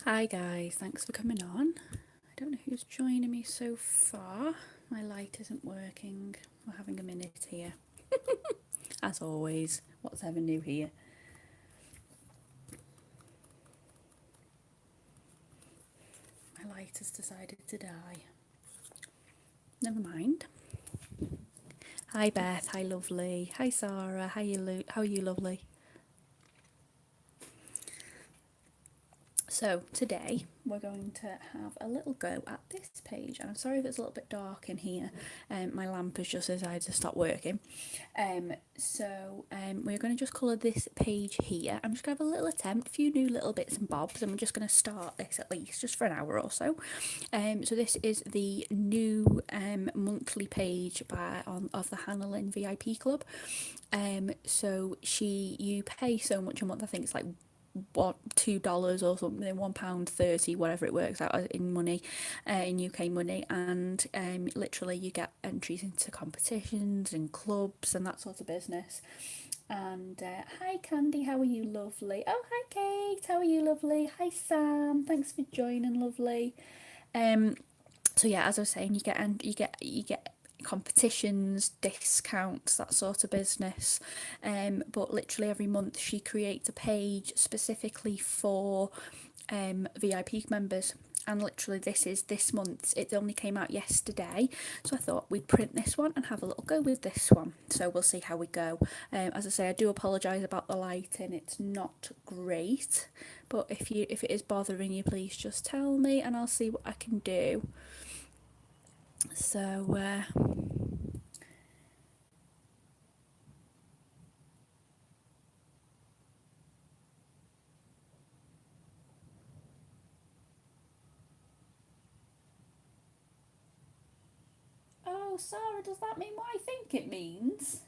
Hi guys, thanks for coming on. I don't know who's joining me so far. My light isn't working. We're having a minute here. As always, what's ever new here? My light has decided to die. Never mind. Hi Beth, hi lovely. Hi Sarah, how are you lovely? So today we're going to have a little go at this page, and I'm sorry if it's a little bit dark in here. My lamp has just decided to stop working. We're going to just colour this page here. I'm just going to have a little attempt, a few new little bits and bobs, and we're just going to start this at least just for an hour or so. So this is the new monthly page of the Hannah Lynn VIP Club. You pay so much a month. I think it's like what $2 or something, £1.30, whatever it works out in money, in UK money, and literally you get entries into competitions and clubs and that sort of business. And hi Candy, how are you lovely? Oh hi Kate, how are you lovely? Hi Sam, thanks for joining lovely. So yeah, as I was saying, you get competitions, discounts, that sort of business. But literally every month she creates a page specifically for VIP members. And literally this month, it only came out yesterday, so I thought we'd print this one and have a little go with this one. So we'll see how we go. As I say, I do apologise about the lighting, it's not great, but if it is bothering you, please just tell me and I'll see what I can do. So oh, Sarah, does that mean what I think it means?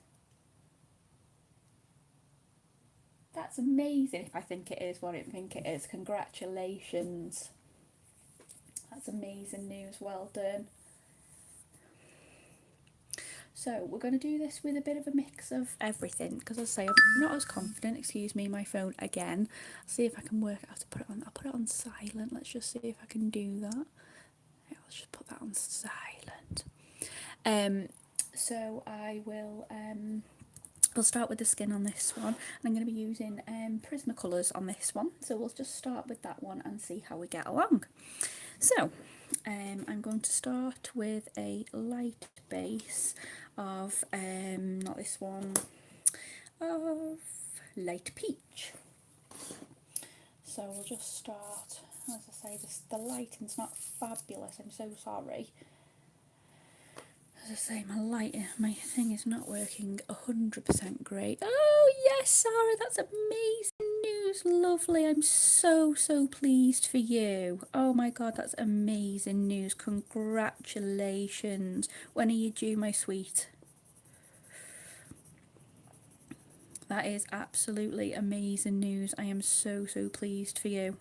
That's amazing if I think it is what I think it is. Congratulations. That's amazing news. Well done. So we're going to do this with a bit of a mix of everything because, as I say, I'm not as confident. Excuse me, my phone again. I'll see if I can work out how to put it on. I'll put it on silent. Let's just see if I can do that. Yeah, let's just put that on silent. So I will. We'll start with the skin on this one, and I'm going to be using Prismacolors on this one. So we'll just start with that one and see how we get along. So I'm going to start with a light base of not this one, of light peach. So we'll just start. As I say, the lighting's not fabulous. I'm so sorry. As I say, my thing is not working 100% great. Oh yes, Sarah, that's amazing news, lovely. I'm so pleased for you. Oh my god, that's amazing news. Congratulations. When are you due, my sweet? That is absolutely amazing news. I am so pleased for you.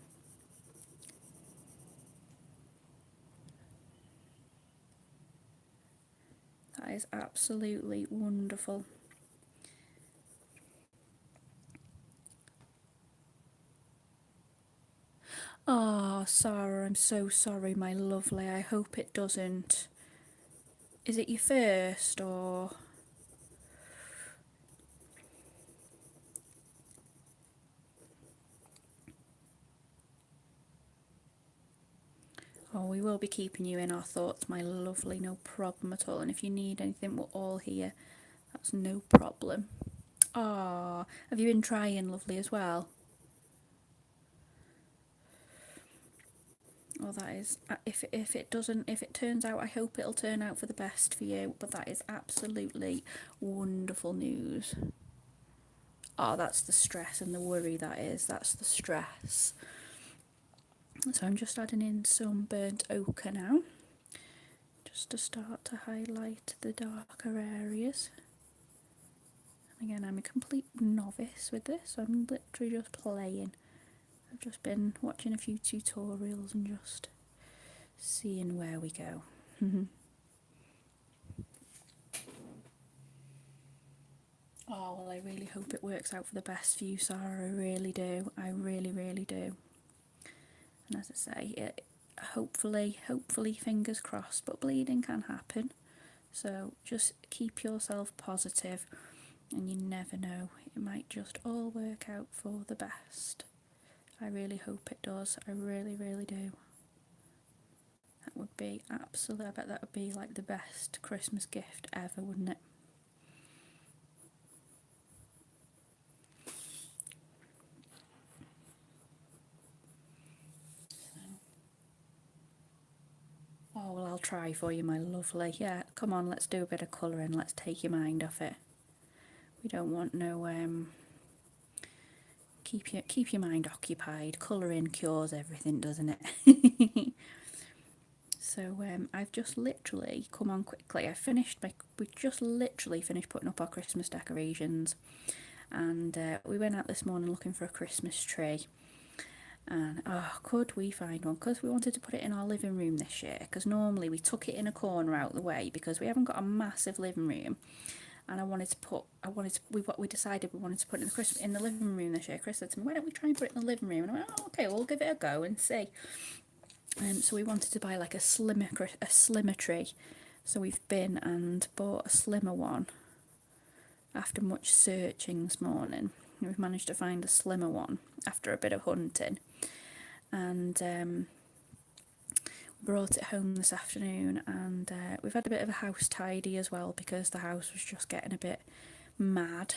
That is absolutely wonderful. Oh, Sarah, I'm so sorry, my lovely. I hope it doesn't. Is it your first or? Oh, we will be keeping you in our thoughts, my lovely. No problem at all. And if you need anything, we're all here. That's no problem. Ah, have you been trying, lovely, as well? Oh, that is. If it turns out, I hope it'll turn out for the best for you. But that is absolutely wonderful news. Oh, that's the stress and the worry. That's the stress. So I'm just adding in some burnt ochre now, just to start to highlight the darker areas. And again, I'm a complete novice with this, so I'm literally just playing. I've just been watching a few tutorials and just seeing where we go. Oh, well, I really hope it works out for the best for you, Sarah. I really do. I really do. And as I say, hopefully, fingers crossed, but bleeding can happen. So just keep yourself positive, and you never know, it might just all work out for the best. I really hope it does. I really, really do. That would be absolutely, I bet that would be like the best Christmas gift ever, wouldn't it? Oh, well, I'll try for you, my lovely. Yeah, come on, let's do a bit of colouring. Let's take your mind off it. We don't want no, keep your mind occupied. Colouring cures everything, doesn't it? So I've just literally come on quickly. We just literally finished putting up our Christmas decorations, and we went out this morning looking for a Christmas tree. And could we find one? Because we wanted to put it in our living room this year. Because normally we tuck it in a corner out the way because we haven't got a massive living room. And we decided we wanted to put it in the living room this year. Chris said to me, "Why don't we try and put it in the living room?" And I went, "Oh, okay, we'll give it a go and see." So we wanted to buy like a slimmer tree. So we've been and bought a slimmer one. After much searching this morning, we've managed to find a slimmer one after a bit of hunting, and brought it home this afternoon. And we've had a bit of a house tidy as well because the house was just getting a bit mad.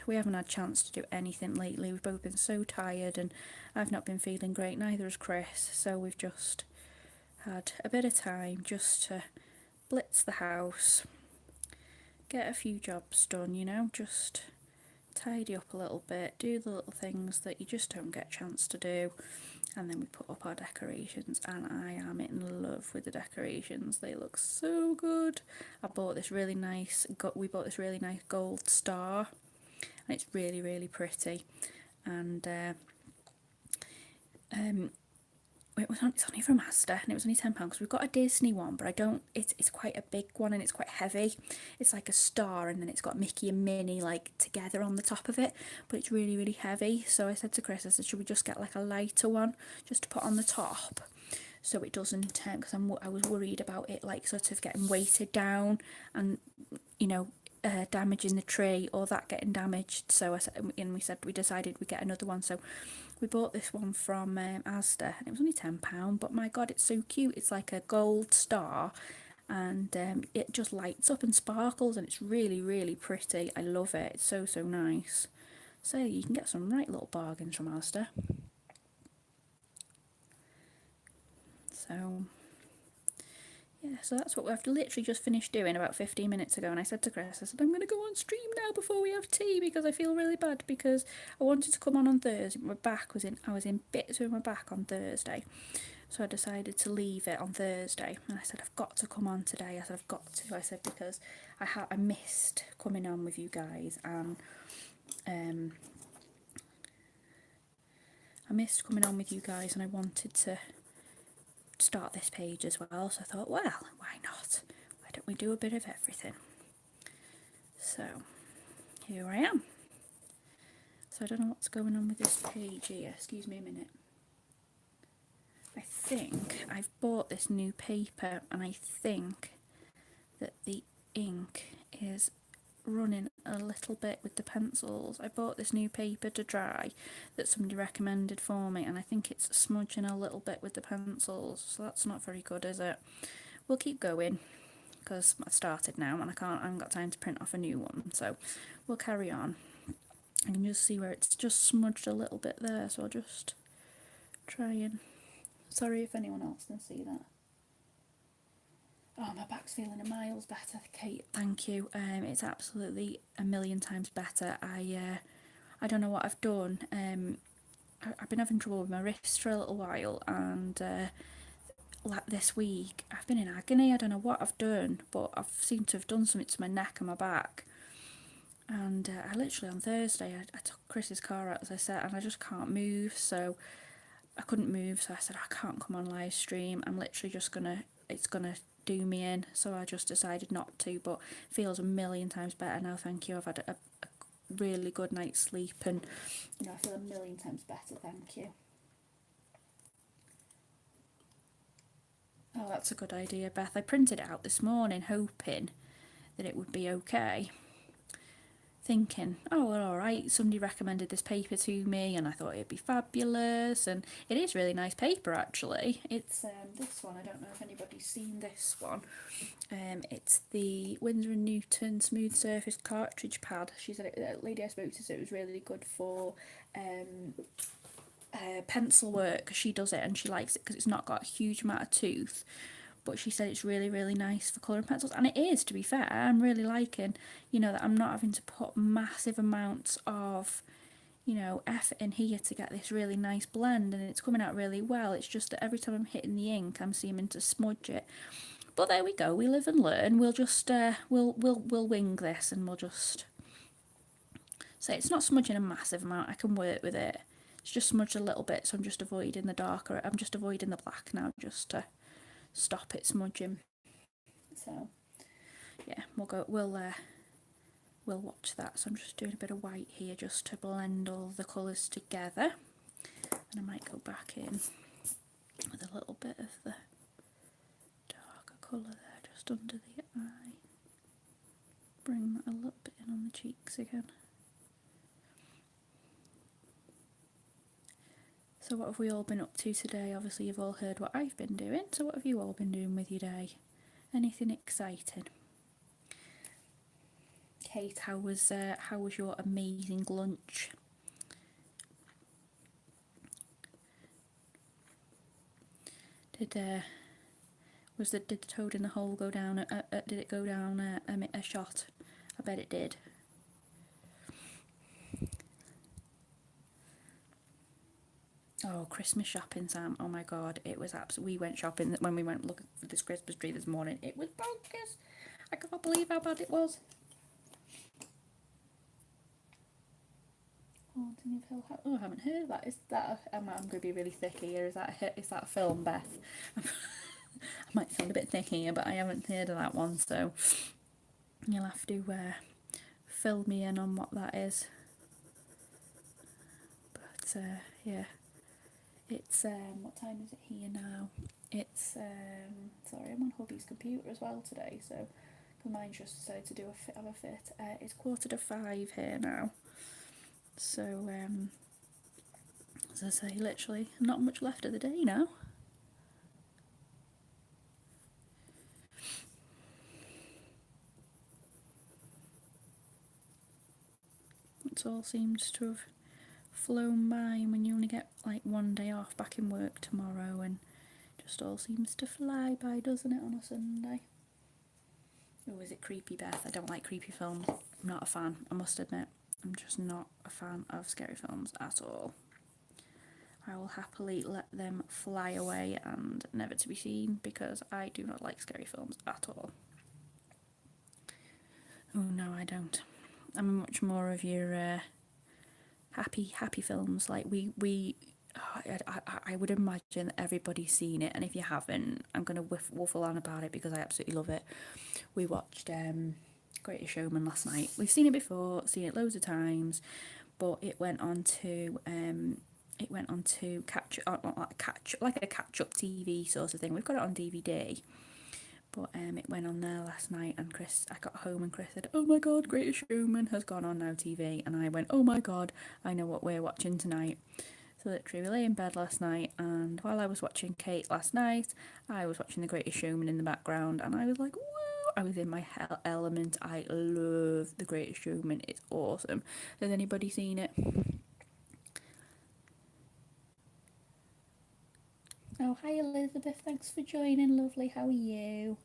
We haven't had a chance to do anything lately. We've both been so tired, and I've not been feeling great, neither has Chris. So we've just had a bit of time just to blitz the house, get a few jobs done, just tidy up a little bit, do the little things that you just don't get a chance to do. And then we put up our decorations, and I am in love with the decorations. They look so good. We bought this really nice gold star, and it's really, really pretty. And it's only from Asda, and it was only £10 because we've got a Disney one, but it's quite a big one and it's quite heavy. It's like a star, and then it's got Mickey and Minnie like together on the top of it, but it's really, really heavy. So I said to Chris, should we just get like a lighter one just to put on the top, so it doesn't, because I was worried about it like sort of getting weighted down and damaging the tree, or that getting damaged. So we decided we'd get another one. So we bought this one from Asda, and it was only £10, but my god, it's so cute. It's like a gold star, and it just lights up and sparkles, and it's really, really pretty. I love it. It's so, so nice. So you can get some right little bargains from Asda. So yeah, so that's what we've literally just finished doing about 15 minutes ago. And I said to Chris, I'm going to go on stream now before we have tea, because I feel really bad, because I wanted to come on Thursday. I was in bits with my back on Thursday. So I decided to leave it on Thursday. And I said, I've got to come on today. I said, I've got to. I said, because I missed coming on with you guys. And I missed coming on with you guys, and I wanted to start this page as well. So I thought, well, why not? Why don't we do a bit of everything? So here I am. So I don't know what's going on with this page here. Excuse me a minute. I think I've bought this new paper, and I think that the ink is running a little bit with the pencils. I bought this new paper to dry that somebody recommended for me, and I think it's smudging a little bit with the pencils, so that's not very good, is it? We'll keep going because I've started now, and I haven't got time to print off a new one, so we'll carry on. I can just see where it's just smudged a little bit there, so I'll just try and... Sorry if anyone else can see that. Oh, my back's feeling a miles better, Kate. Thank you. It's absolutely a million times better. I don't know what I've done. I've been having trouble with my wrists for a little while, and like this week I've been in agony. I don't know what I've done, but I've seemed to have done something to my neck and my back. And I literally on Thursday I took Chris's car out, as I said, and I just can't move. So I couldn't move. So I said, I can't come on live stream. I'm literally just it's gonna do me in, so I just decided not to, but feels a million times better now, thank you. I've had a really good night's sleep, and I feel a million times better, thank you. Oh, that's a good idea, Beth. I printed it out this morning, hoping that it would be okay. Thinking, oh, well, all right, somebody recommended this paper to me and I thought it'd be fabulous. And it is really nice paper, actually. It's this one. I don't know if anybody's seen this one. It's the Winsor& Newton Smooth Surface Cartridge Pad. She said, the lady I spoke to said it was really good for pencil work. She does it and she likes it because it's not got a huge amount of tooth, but she said it's really, really nice for colouring pencils, and it is, to be fair. I'm really liking, that I'm not having to put massive amounts of, effort in here to get this really nice blend, and it's coming out really well. It's just that every time I'm hitting the ink, I'm seeming to smudge it. But there we go. We live and learn. We'll just we'll wing this, and we'll just say it's not smudging a massive amount. I can work with it. It's just smudged a little bit, so I'm just avoiding the darker. I'm just avoiding the black now, just to stop it smudging. So yeah, we'll watch that. So I'm just doing a bit of white here just to blend all the colours together, and I might go back in with a little bit of the darker colour there just under the eye. Bring that a little bit in on the cheeks again. So what have we all been up to today? Obviously you've all heard what I've been doing, so what have you all been doing with your day? Anything exciting? Kate, how was your amazing lunch? Did the toad in the hole go down? Did it go down a shot? I bet it did. Oh, Christmas shopping, Sam. Oh my god, it was absolutely. We went shopping when we went looking for this Christmas tree this morning. It was bonkers. I can't believe how bad it was. Haunting of Hill House. Oh, I haven't heard of that. Is that? I'm going to be really thick here. Is that a film, Beth? I might sound a bit thick here, but I haven't heard of that one, so you'll have to fill me in on what that is. But yeah, it's what time is it here now? It's sorry, I'm on hubby's computer as well today, so because mine's just decided to have a fit. It's 4:45 here now, so as I say, literally not much left of the day now. It all seems to have flown by when you only get like one day off, back in work tomorrow, and just all seems to fly by, doesn't it, on a Sunday? Oh, is it creepy, Beth? I don't like creepy films. I'm not a fan, I must admit. I'm just not a fan of scary films at all. I will happily let them fly away and never to be seen because I do not like scary films at all. Oh no, I don't. I'm much more of your happy films. Like I would imagine that everybody's seen it, and if you haven't, I'm gonna waffle on about it because I absolutely love it. We watched Greatest Showman last night. We've seen it before, seen it loads of times, but it went on to catch like a catch up TV sort of thing. We've got it on DVD. But it went on there last night, and I got home and Chris said, "Oh my god, Greatest Showman has gone on Now TV," and I went, "Oh my god, I know what we're watching tonight." So literally, we lay in bed last night, and while I was watching Kate last night, I was watching The Greatest Showman in the background, and I was like, "Wow!" I was in my element. I love The Greatest Showman. It's awesome. Has anybody seen it? Oh, hi Elizabeth. Thanks for joining, lovely. How are you?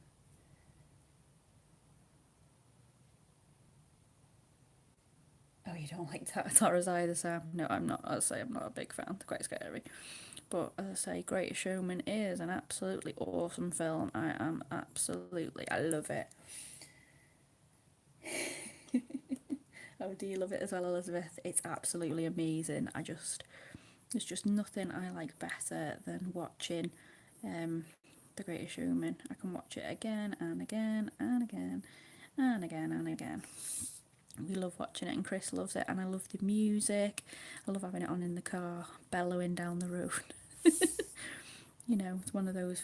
Oh, you don't like Taras either, Sam? No, I'm not. I'll say I'm not a big fan. They're quite scary. But as I say, Greatest Showman is an absolutely awesome film. I love it. Oh, do you love it as well, Elizabeth? It's absolutely amazing. There's just nothing I like better than watching The Greatest Showman. I can watch it again and again and again and again and again. We love watching it, and Chris loves it, and I love the music. I love having it on in the car, bellowing down the road. You know, it's one of those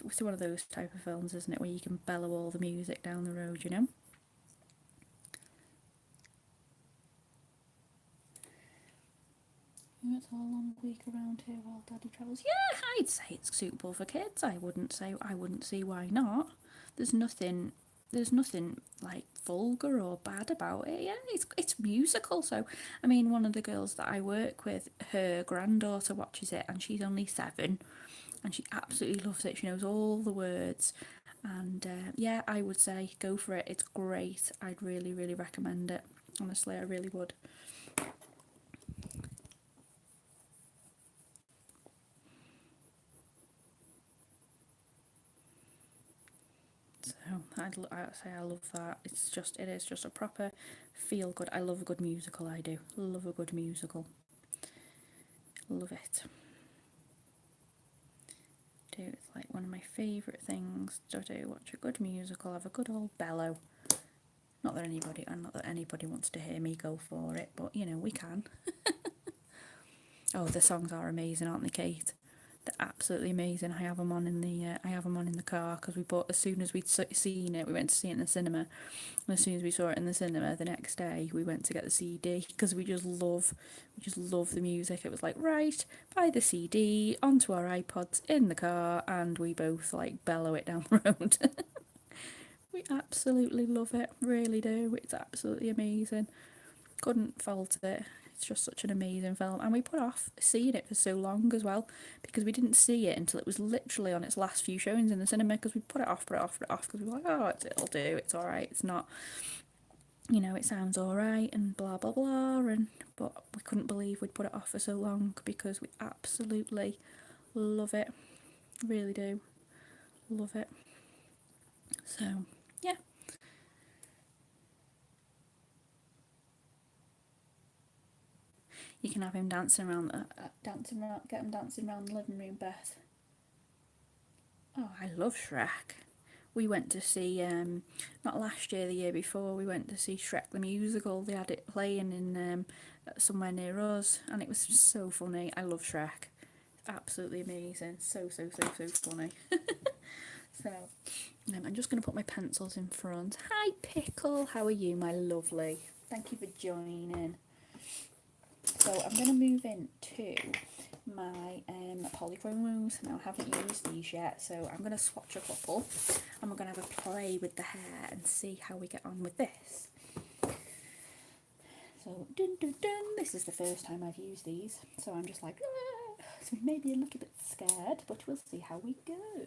type of films, isn't it, where you can bellow all the music down the road, you know? It's a long week around here while Daddy travels. Yeah, I'd say it's suitable for kids. I wouldn't see why not. There's nothing there's nothing like vulgar or bad about it. Yeah, it's musical. So, I mean, one of the girls that I work with, her granddaughter watches it, and she's only 7, and she absolutely loves it. She knows all the words, and yeah, I would say go for it. It's great. I'd really, really recommend it. Honestly, I really would. So I'd say I love that. It is just a proper feel good. I love a good musical. I do love a good musical. Love it. Do it's like one of my favourite things to do. Watch a good musical, have a good old bellow. Not that anybody wants to hear me go for it, but you know we can. Oh, the songs are amazing, aren't they, Kate? They're absolutely amazing. I have them on in the car because we bought as soon as we'd seen it. We went to see it in the cinema. And as soon as we saw it in the cinema, the next day we went to get the CD because we just love the music. It was like, right, buy the CD onto our iPods in the car, and we both like bellow it down the road. We absolutely love it, really do. It's absolutely amazing. Couldn't fault it. It's just such an amazing film, and we put off seeing it for so long as well because we didn't see it until it was literally on its last few showings in the cinema because we put it off because we were like, oh, it'll do, it's all right, it's not, you know, it sounds all right and blah blah blah, and but we couldn't believe we'd put it off for so long because we absolutely love it, really do love it. So yeah, you can have him get him dancing around the living room, Beth. Oh, I love Shrek. We went to see, not last year, the year before, we went to see Shrek the Musical. They had it playing in somewhere near us, and it was just so funny. I love Shrek. Absolutely amazing. So, so, so, so funny. So, I'm just going to put my pencils in front. Hi, Pickle. How are you, my lovely? Thank you for joining. So I'm going to move into my polychromos. Now I haven't used these yet, so I'm going to swatch a couple and we're going to have a play with the hair and see how we get on with this. So dun dun dun, this is the first time I've used these, so I'm just like, ah! So maybe a little bit scared, but we'll see how we go.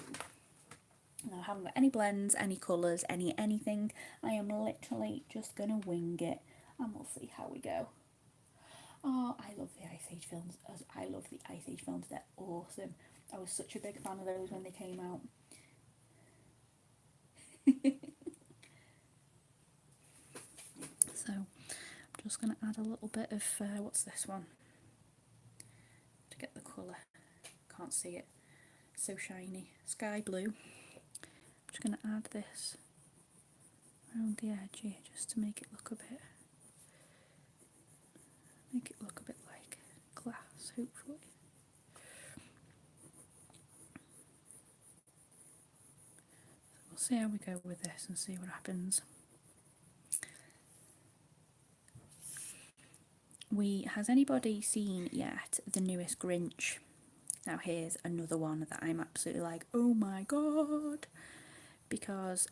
Now I haven't got any blends, any colours, anything. I am literally just going to wing it and we'll see how we go. Oh, I love the Ice Age films. I love the Ice Age films. They're awesome. I was such a big fan of those when they came out. So, I'm just going to add a little bit of, what's this one? To get the colour. Can't see it. So shiny. Sky blue. I'm just going to add this around the edge here just to make it look a bit like glass, hopefully. So we'll see how we go with this and see what happens. Has anybody seen yet the newest Grinch? Now here's another one that I'm absolutely like, oh my god, because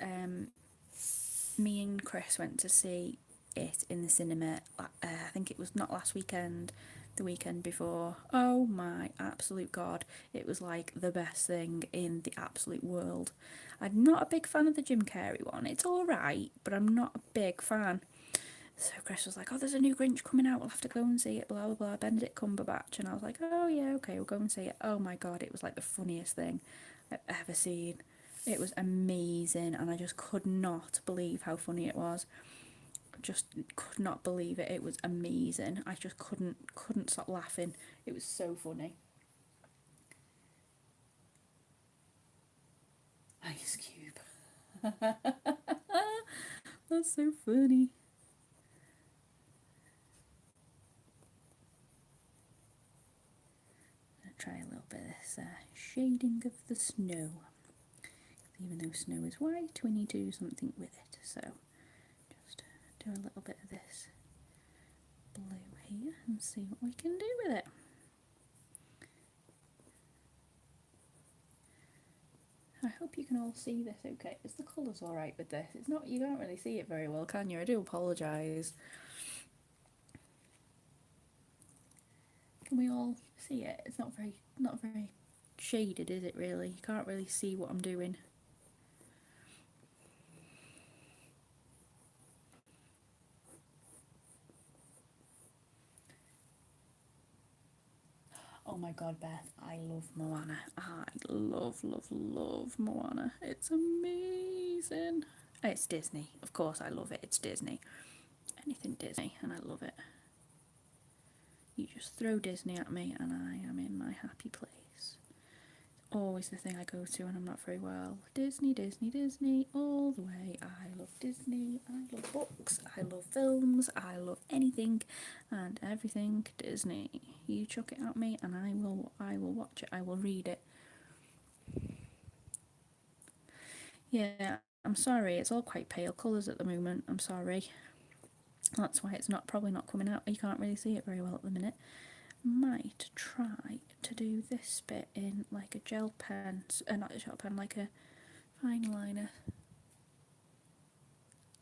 me and Chris went to see it in the cinema. I think it was not last weekend, the weekend before. Oh my absolute god, it was like the best thing in the absolute world. I'm not a big fan of the Jim Carrey one. It's all right, but I'm not a big fan. So Chris was like, oh, there's a new Grinch coming out, we'll have to go and see it, blah, blah, blah, Benedict Cumberbatch. And I was like, oh, yeah, okay, we'll go and see it. Oh, my God, it was like the funniest thing I've ever seen. It was amazing, and I just could not believe how funny it was. Just could not believe it. It was amazing. I just couldn't stop laughing. It was so funny. Ice Cube. That's so funny. Try a little bit of this shading of the snow. Even though snow is white, we need to do something with it. So just do a little bit of this blue here and see what we can do with it. I hope you can all see this okay. Is the colours alright with this? It's not, you can't really see it very well, can you? I do apologise. Can we all see it? It's not very shaded, is it really? You can't really see what I'm doing. Oh my god, Beth, I love Moana. I love Moana. It's amazing. It's Disney. Of course I love it. It's Disney. Anything Disney and I love it. You just throw Disney at me and I am in my happy place. Always the thing I go to when I'm not very well. Disney, Disney, Disney, all the way. I love Disney, I love books, I love films, I love anything and everything Disney. You chuck it at me and I will watch it, I will read it. Yeah, I'm sorry, it's all quite pale colours at the moment, I'm sorry. That's why it's probably not coming out. You can't really see it very well at the minute. Might try to do this bit in like a gel pen, not a gel pen, like a fine liner.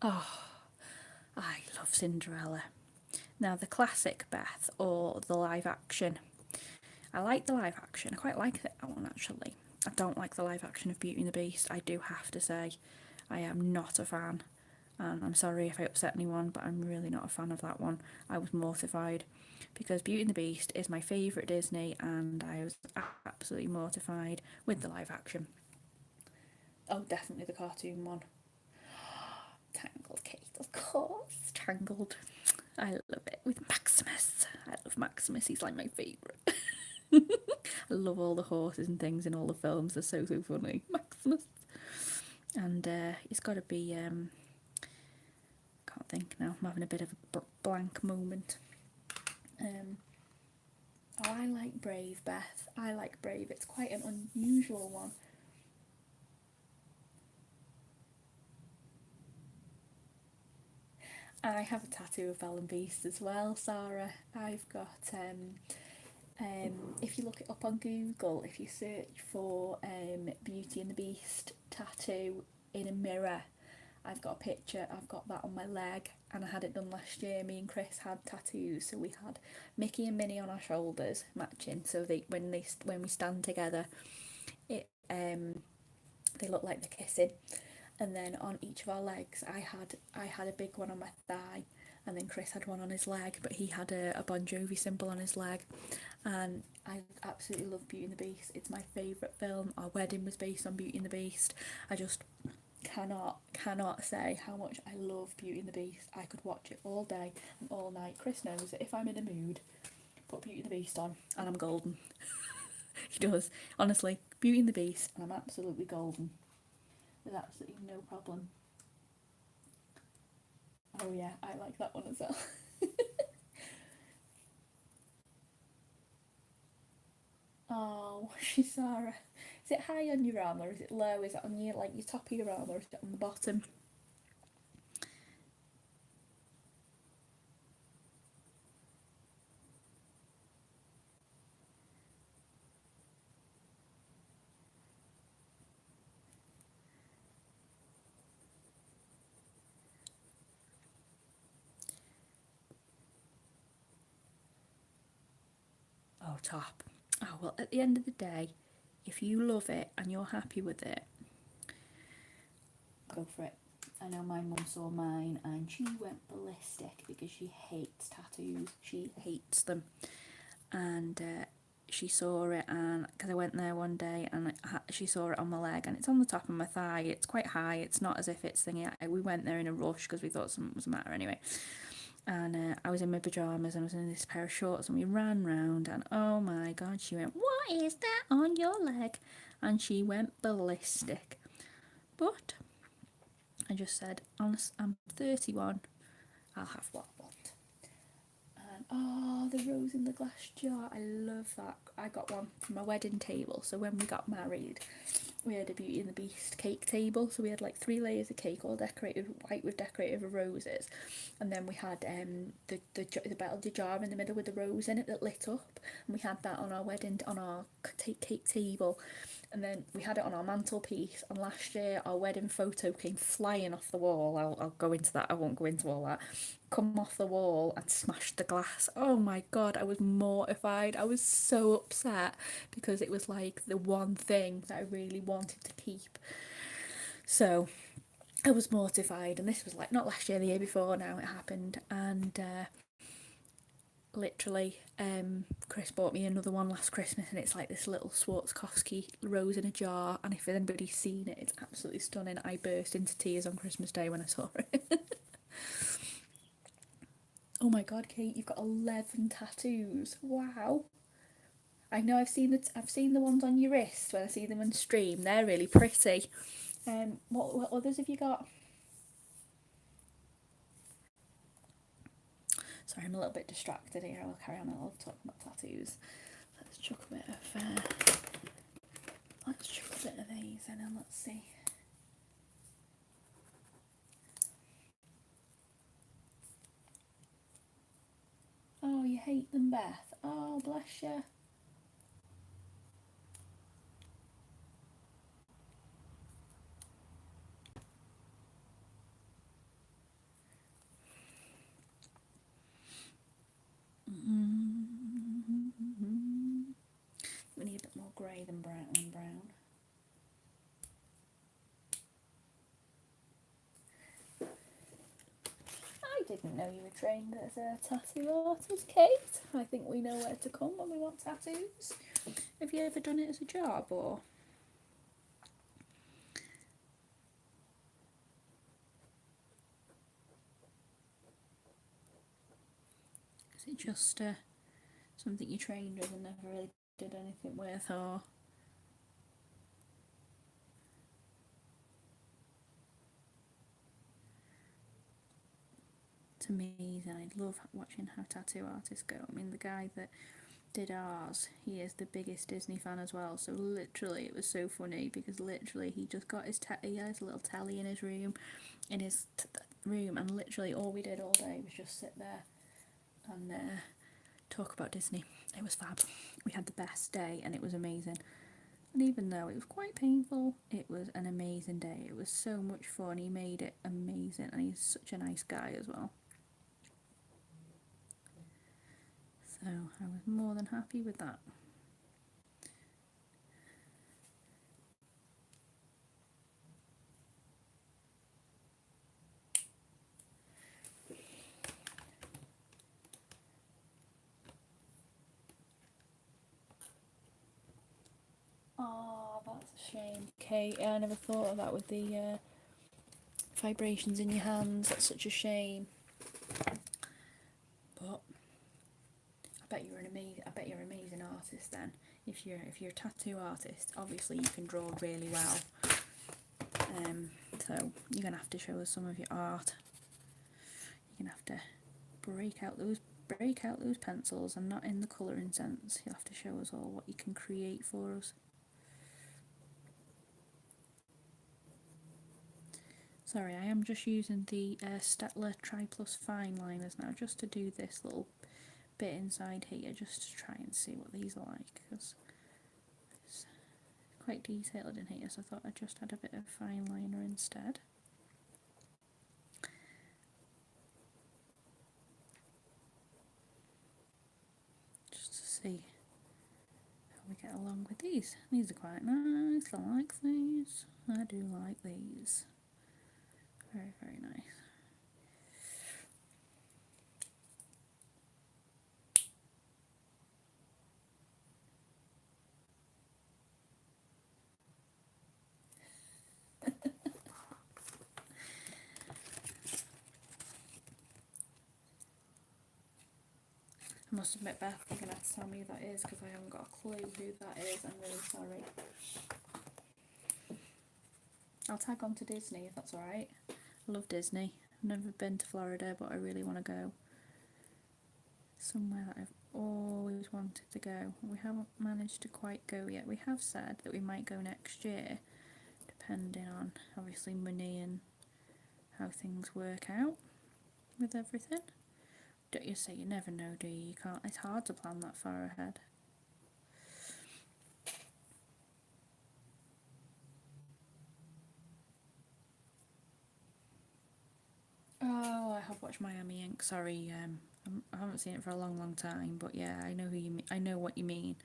Oh, I love Cinderella. Now the classic Beth or the live action. I like the live action. I quite like that one actually. I don't like the live action of Beauty and the Beast. I do have to say, I am not a fan. And I'm sorry if I upset anyone, but I'm really not a fan of that one. I was mortified because Beauty and the Beast is my favourite Disney and I was absolutely mortified with the live action. Oh, definitely the cartoon one. Tangled, Kate, of course. Tangled. I love it. With Maximus. I love Maximus, he's like my favourite. I love all the horses and things in all the films, they're so funny. Maximus. And it's got to be, can't think now, I'm having a bit of a blank moment. Oh, I like Brave, Beth. I like Brave. It's quite an unusual one. I have a tattoo of Belle and Beast as well, Sarah. I've got, if you look it up on Google, if you search for Beauty and the Beast tattoo in a mirror, I've got a picture, I've got that on my leg, and I had it done last year. Me and Chris had tattoos, so we had Mickey and Minnie on our shoulders, matching. So when we stand together, it they look like they're kissing. And then on each of our legs, I had a big one on my thigh, and then Chris had one on his leg, but he had a Bon Jovi symbol on his leg. And I absolutely love Beauty and the Beast. It's my favourite film. Our wedding was based on Beauty and the Beast. I just cannot say how much I love Beauty and the Beast. I could watch it all day and all night. Chris knows that if I'm in a mood, put Beauty and the Beast on and I'm golden. He does. Honestly, Beauty and the Beast and I'm absolutely golden. There's absolutely no problem. Oh yeah, I like that one as well. Oh, she's Sarah. Is it high on your arm or is it low? Is it on your like your top of your arm or is it on the bottom? Oh, top. Oh well, at the end of the day, if you love it and you're happy with it, go for it. I know my mum saw mine and she went ballistic because she hates tattoos. She hates them. And she saw it, and because I went there one day and she saw it on my leg and it's on the top of my thigh. It's quite high. It's not as if it's thingy. We went there in a rush because we thought something was the matter anyway. And I was in my pyjamas and I was in this pair of shorts and we ran round and oh my god, she went, "What is that on your leg?" And she went ballistic. But I just said, honest, I'm 31, I'll have what I want. Oh, the rose in the glass jar. I love that. I got one for my wedding table. So when we got married, we had a Beauty and the Beast cake table. So we had like 3 layers of cake, all decorated white with decorative roses, and then we had the metal jar in the middle with the rose in it that lit up, and we had that on our cake table. And then we had it on our mantelpiece, and last year our wedding photo came flying off the wall. I'll go into that, I won't go into all that. Come off the wall and smashed the glass. Oh my god, I was mortified. I was so upset because it was like the one thing that I really wanted to keep. So I was mortified, and this was like not last year, the year before now it happened. And literally Chris bought me another one last Christmas, and it's like this little Swarovski rose in a jar, and if anybody's seen it, it's absolutely stunning. I burst into tears on Christmas Day when I saw it. Oh my god, Kate, you've got 11 tattoos. Wow. I know I've seen the ones on your wrist when I see them on stream. They're really pretty. What others have you got? Sorry, I'm a little bit distracted here. I'll carry on. I love talking about tattoos. Let's chuck a bit of these in, and let's see. Oh, you hate them, Beth. Oh, bless you. We need a bit more grey than brown. I didn't know you were trained as a tattoo artist, Kate. I think we know where to come when we want tattoos. Have you ever done it as a job, or? Is it just something you trained with and never really did anything with, or? It's amazing. I love watching how tattoo artists go. I mean, the guy that did ours, he is the biggest Disney fan as well. So literally, it was so funny because literally he just got he has a little telly in his room, and literally all we did all day was just sit there and talk about Disney. It was fab. We had the best day, and it was amazing. And even though it was quite painful, it was an amazing day. It was so much fun. He made it amazing, and he's such a nice guy as well. So I was more than happy with that. Oh, that's a shame. Okay, I never thought of that with the vibrations in your hands. That's such a shame. But I bet you're an amazing artist then. If you're a tattoo artist, obviously you can draw really well. So you're gonna have to show us some of your art. You're gonna have to break out those pencils, and not in the colouring sense. You'll have to show us all what you can create for us. Sorry, I am just using the Stettler Tri Plus fine liners now, just to do this little bit inside here, just to try and see what these are like, because it's quite detailed in here, so I thought I'd just add a bit of fine liner instead. Just to see how we get along with these. These are quite nice. I like these. I do like these. Very, very nice. I must admit, Beth, you're going to have to tell me who that is, because I haven't got a clue who that is. I'm really sorry. I'll tag on to Disney if that's alright. I love Disney. I've never been to Florida, but I really want to go. somewhere that I've always wanted to go. We haven't managed to quite go yet. We have said that we might go next year, depending on obviously money and how things work out with everything. Don't you say? You never know, do you? You can't. It's hard to plan that far ahead. Oh, I have watched Miami Ink. Sorry, I haven't seen it for a long time, but yeah, I know who you mean. I know what you mean.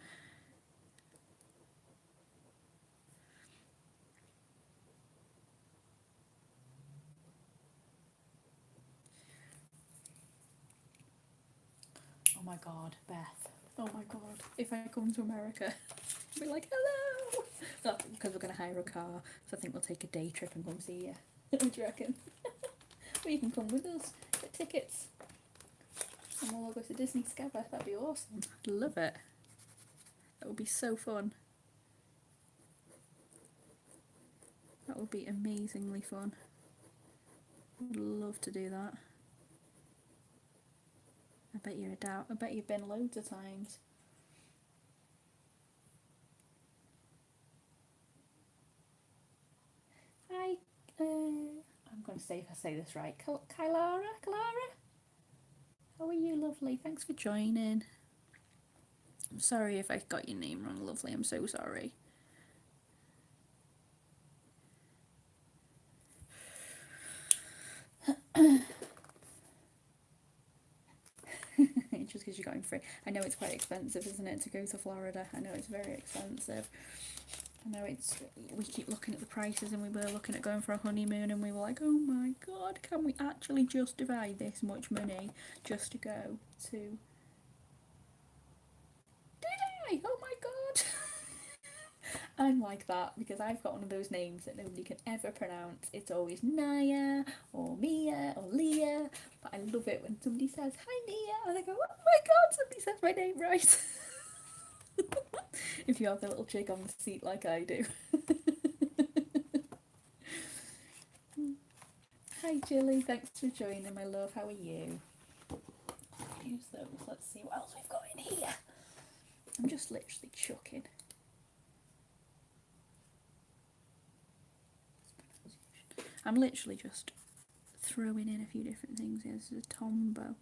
Oh my God, Beth. Oh my God. If I come to America, I'll be like, hello. Well, because we're gonna hire a car, so I think we'll take a day trip and come see you. What do you reckon? Or you can come with us. Get tickets. And we'll all go to Disney together. That'd be awesome. Love it. That would be so fun. That would be amazingly fun. I'd love to do that. I bet you're a doubt. I bet you've been loads of times. Hi, I'm going to see if I say this right. Kylara? How are you, lovely? Thanks for joining. I'm sorry if I got your name wrong, lovely. I'm so sorry. Just because you're going free. I know it's quite expensive, isn't it, to go to Florida? I know it's very expensive. I know we keep looking at the prices, and we were looking at going for a honeymoon, and we were like, oh my God, can we actually justify this much money just to go to... Did I? Oh my God. I'm like that because I've got one of those names that nobody can ever pronounce. It's always Naya or Mia or Leah, but I love it when somebody says, hi Mia, and I go, oh my God, somebody says my name right. If you have the little chick on the seat like I do. Hi Jilly, thanks for joining, my love. How are you? Use those. Let's see what else we've got in here. I'm just literally chucking. I'm literally just throwing in a few different things here. This is a Tombow.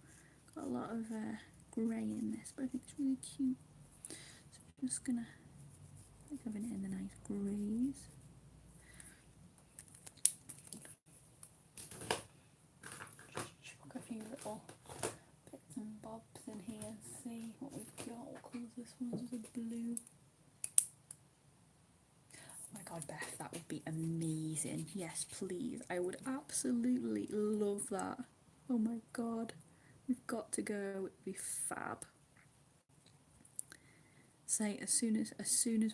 Got a lot of grey in this, but I think it's really cute. So I'm just gonna having it in the nice greys. Just chuck a few little bits and bobs in here. See what we've got. What colour is this one? This is a blue. Oh my God, Beth, that would be amazing. Yes, please. I would absolutely love that. Oh my God, we've got to go. It'd be fab. Say as soon as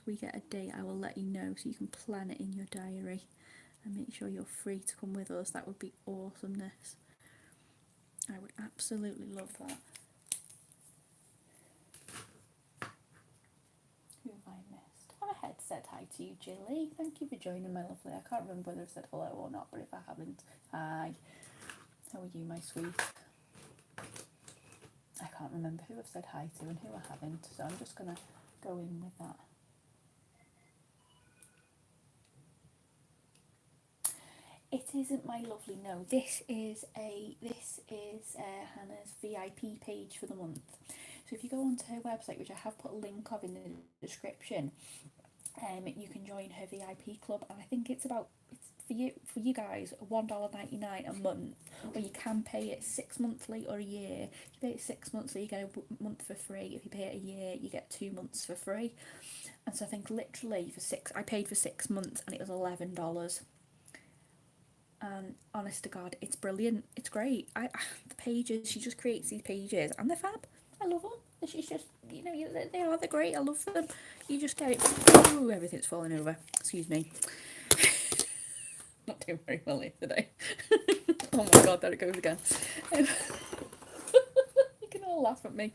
we get a date, I will let you know so you can plan it in your diary and make sure you're free to come with us. That would be awesomeness. I would absolutely love that. Who have I missed? I had said hi to you, Jilly. Thank you for joining, my lovely. I can't remember whether I've said hello or not, but if I haven't, hi. How are you, my sweet? I can't remember who I've said hi to and who I haven't, so I'm just going to go in with that. It isn't, my lovely. No, this is Hannah's VIP page for the month. So if you go onto her website, which I have put a link of in the description, you can join her VIP club, and I think it's for you guys $1.99 a month, or you can pay it 6 monthly or a year. If you pay it 6 months, so you get a month for free. If you pay it a year, you get 2 months for free. And so I think literally I paid for 6 months, and it was $11. And honest to God, it's brilliant. It's great. The pages, she just creates these pages, and they're fab. I love them. She's just, they're great. I love them. You just get it. Ooh, everything's falling over. Excuse me. Not doing very well here today. Oh my God, there it goes again. You can all laugh at me.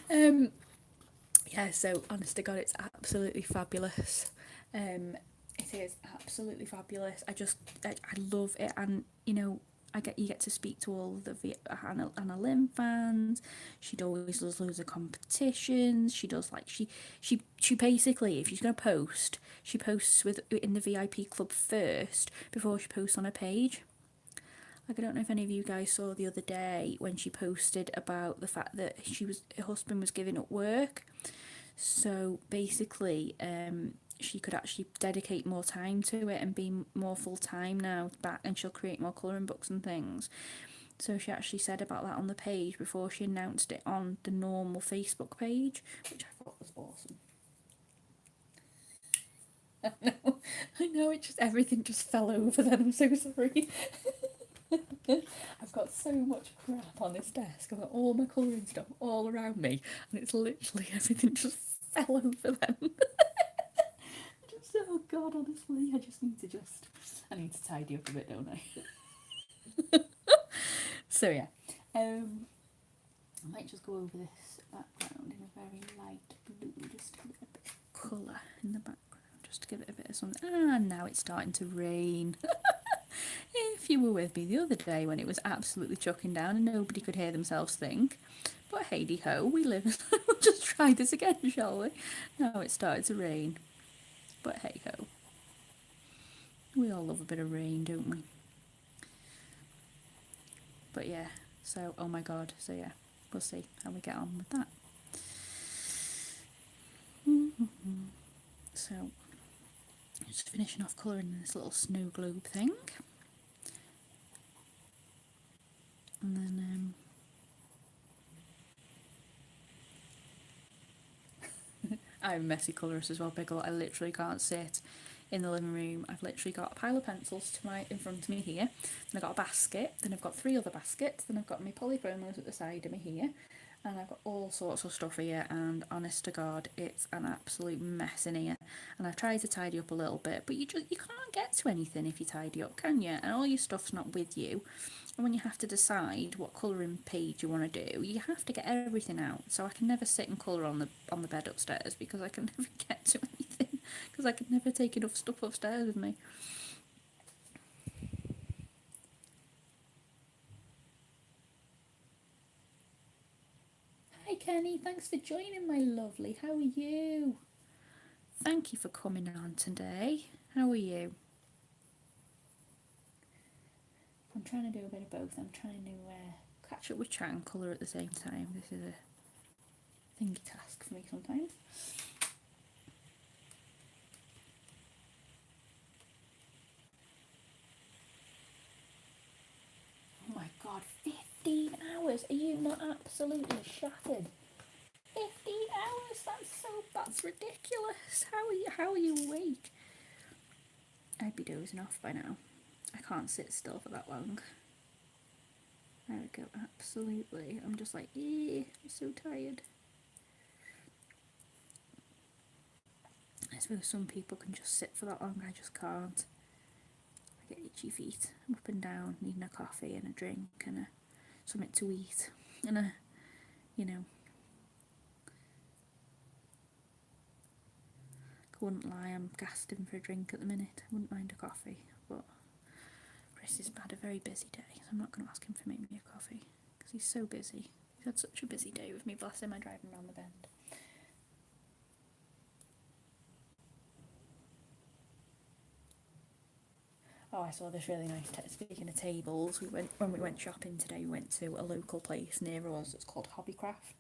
Yeah, so honest to God, it's absolutely fabulous. It is absolutely fabulous. I love it, and you get to speak to all the Anna Lynn fans. She always does loads of competitions. She does like she basically, if she's gonna post, she posts in the VIP club first before she posts on her page. Like, I don't know if any of you guys saw the other day when she posted about the fact that her husband was giving up work. So basically, she could actually dedicate more time to it and be more full time now back, and she'll create more colouring books and things. So she actually said about that on the page before she announced it on the normal Facebook page, which I thought was awesome. I know, it just, everything just fell over then, I'm so sorry. I've got so much crap on this desk. I've got all my colouring stuff all around me, and it's literally everything just fell over them. Oh God, honestly, I need to tidy up a bit, don't I? So yeah, I might just go over this background in a very light blue, just to give it a bit of colour in the background, just to give it a bit of something. And now it's starting to rain. If you were with me the other day when it was absolutely chucking down and nobody could hear themselves think, but hey ho, we live. We'll just try this again, shall we? Now it started to rain, but hey ho. We all love a bit of rain, don't we? But yeah, so, oh my God, so yeah, we'll see how we get on with that. So, just finishing off colouring this little snow globe thing. And then, I'm a messy colourist as well, Pickle. I literally can't sit in the living room. I've literally got a pile of pencils in front of me here, then I've got a basket, then I've got 3 other baskets, then I've got my polychromos at the side of me here, and I've got all sorts of stuff here, and honest to God, it's an absolute mess in here. And I've tried to tidy up a little bit, but you can't get to anything if you tidy up, can you? And all your stuff's not with you. And when you have to decide what colouring page you want to do, you have to get everything out. So I can never sit and colour on the bed upstairs because I can never get to anything, because I can never take enough stuff upstairs with me. Hi Kenny, thanks for joining, my lovely. How are you? Thank you for coming on today. How are you? I'm trying to do a bit of both. I'm trying to catch up with chat and colour at the same time. This is a thingy task for me sometimes. Oh my God, 15 hours! Are you not absolutely shattered? 15 hours? That's ridiculous. How are you awake? I'd be dozing off by now. I can't sit still for that long. There we go, absolutely. I'm just like, I'm so tired. I suppose some people can just sit for that long, I just can't. I get itchy feet. I'm up and down, needing a coffee and a drink and something to eat. And I wouldn't lie, I'm gasping for a drink at the minute. I wouldn't mind a coffee, but Chris has had a very busy day, so I'm not going to ask him to make me a coffee, because he's so busy. He's had such a busy day with me, bless him. I drive him around the bend. Oh, I saw this really nice, speaking of tables, when we went shopping today, we went to a local place near us, it's called Hobbycraft,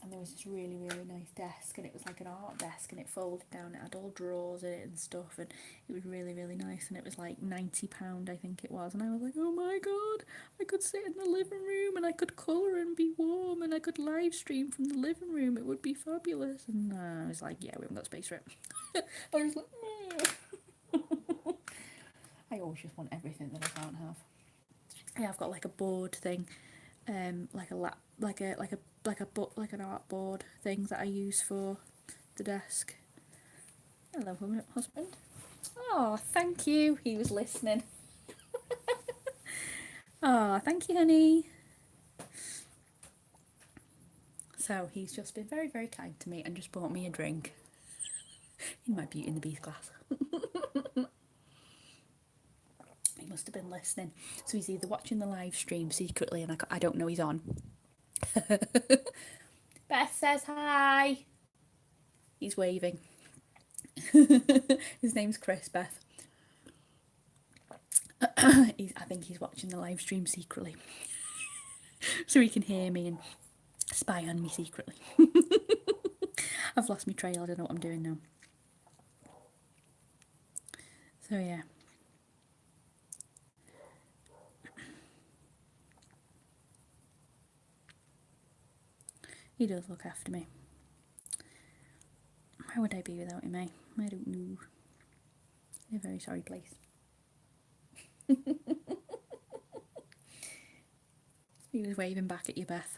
and there was this really, really nice desk, and it was like an art desk, and it folded down, it had all drawers in it and stuff, and it was really, really nice, and it was like £90, I think it was, and I was like, oh my God, I could sit in the living room, and I could colour and be warm, and I could live stream from the living room, it would be fabulous. And I was like, yeah, we haven't got space for it. I was like, no. I always just want everything that I can't have. Yeah, I've got like a board thing, like an art board thing that I use for the desk. Hello, husband. Oh, thank you. He was listening. Oh, thank you, honey. So he's just been very, very kind to me and just bought me a drink in my Beauty and the Beast glass. He must have been on listening. So he's either watching the live stream secretly and I don't know he's on. Beth says hi. He's waving. His name's Chris, Beth. I think he's watching the live stream secretly. So he can hear me and spy on me secretly. I've lost my trail, I don't know what I'm doing now. So yeah. He does look after me. How would I be without him, eh? I don't know. In a very sorry place. He was waving back at you, Beth.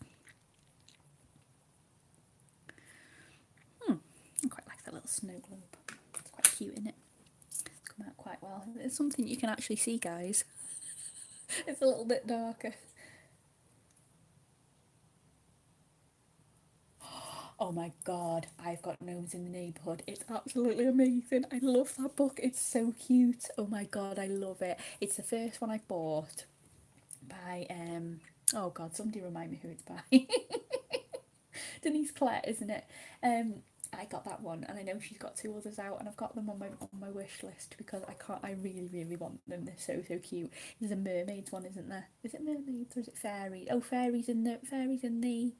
I quite like that little snow globe. It's quite cute, isn't it? It's come out quite well. It's something you can actually see, guys. It's a little bit darker. Oh my god, I've got Gnomes in the Neighbourhood. It's absolutely amazing. I love that book. It's so cute. Oh my god, I love it. It's the first one I bought by oh god, somebody remind me who it's by. Denise Clare, isn't it? I got that one, and I know she's got 2 others out, and I've got them on my wish list because I really want them. They're so cute. There's a mermaids one, isn't there? Is it mermaids or is it fairies? Oh, fairies in the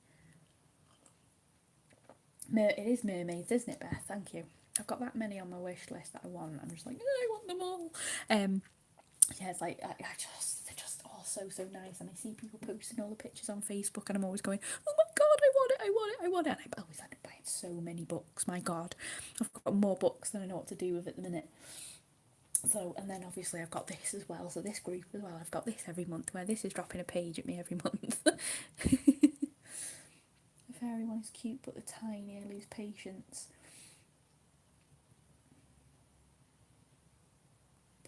it is mermaids, isn't it, Beth? Thank you. I've got that many on my wish list that I want. I'm just like, yeah, I want them all. Yeah, it's like they're just all so nice, and I see people posting all the pictures on Facebook, and I'm always going, oh my god, I want it, and I always end up buying so many books. My god, I've got more books than I know what to do with at the minute. So, and then obviously I've got this as well, so this group as well, I've got this every month, where this is dropping a page at me every month. The fairy one is cute, but the tiny, I lose patience.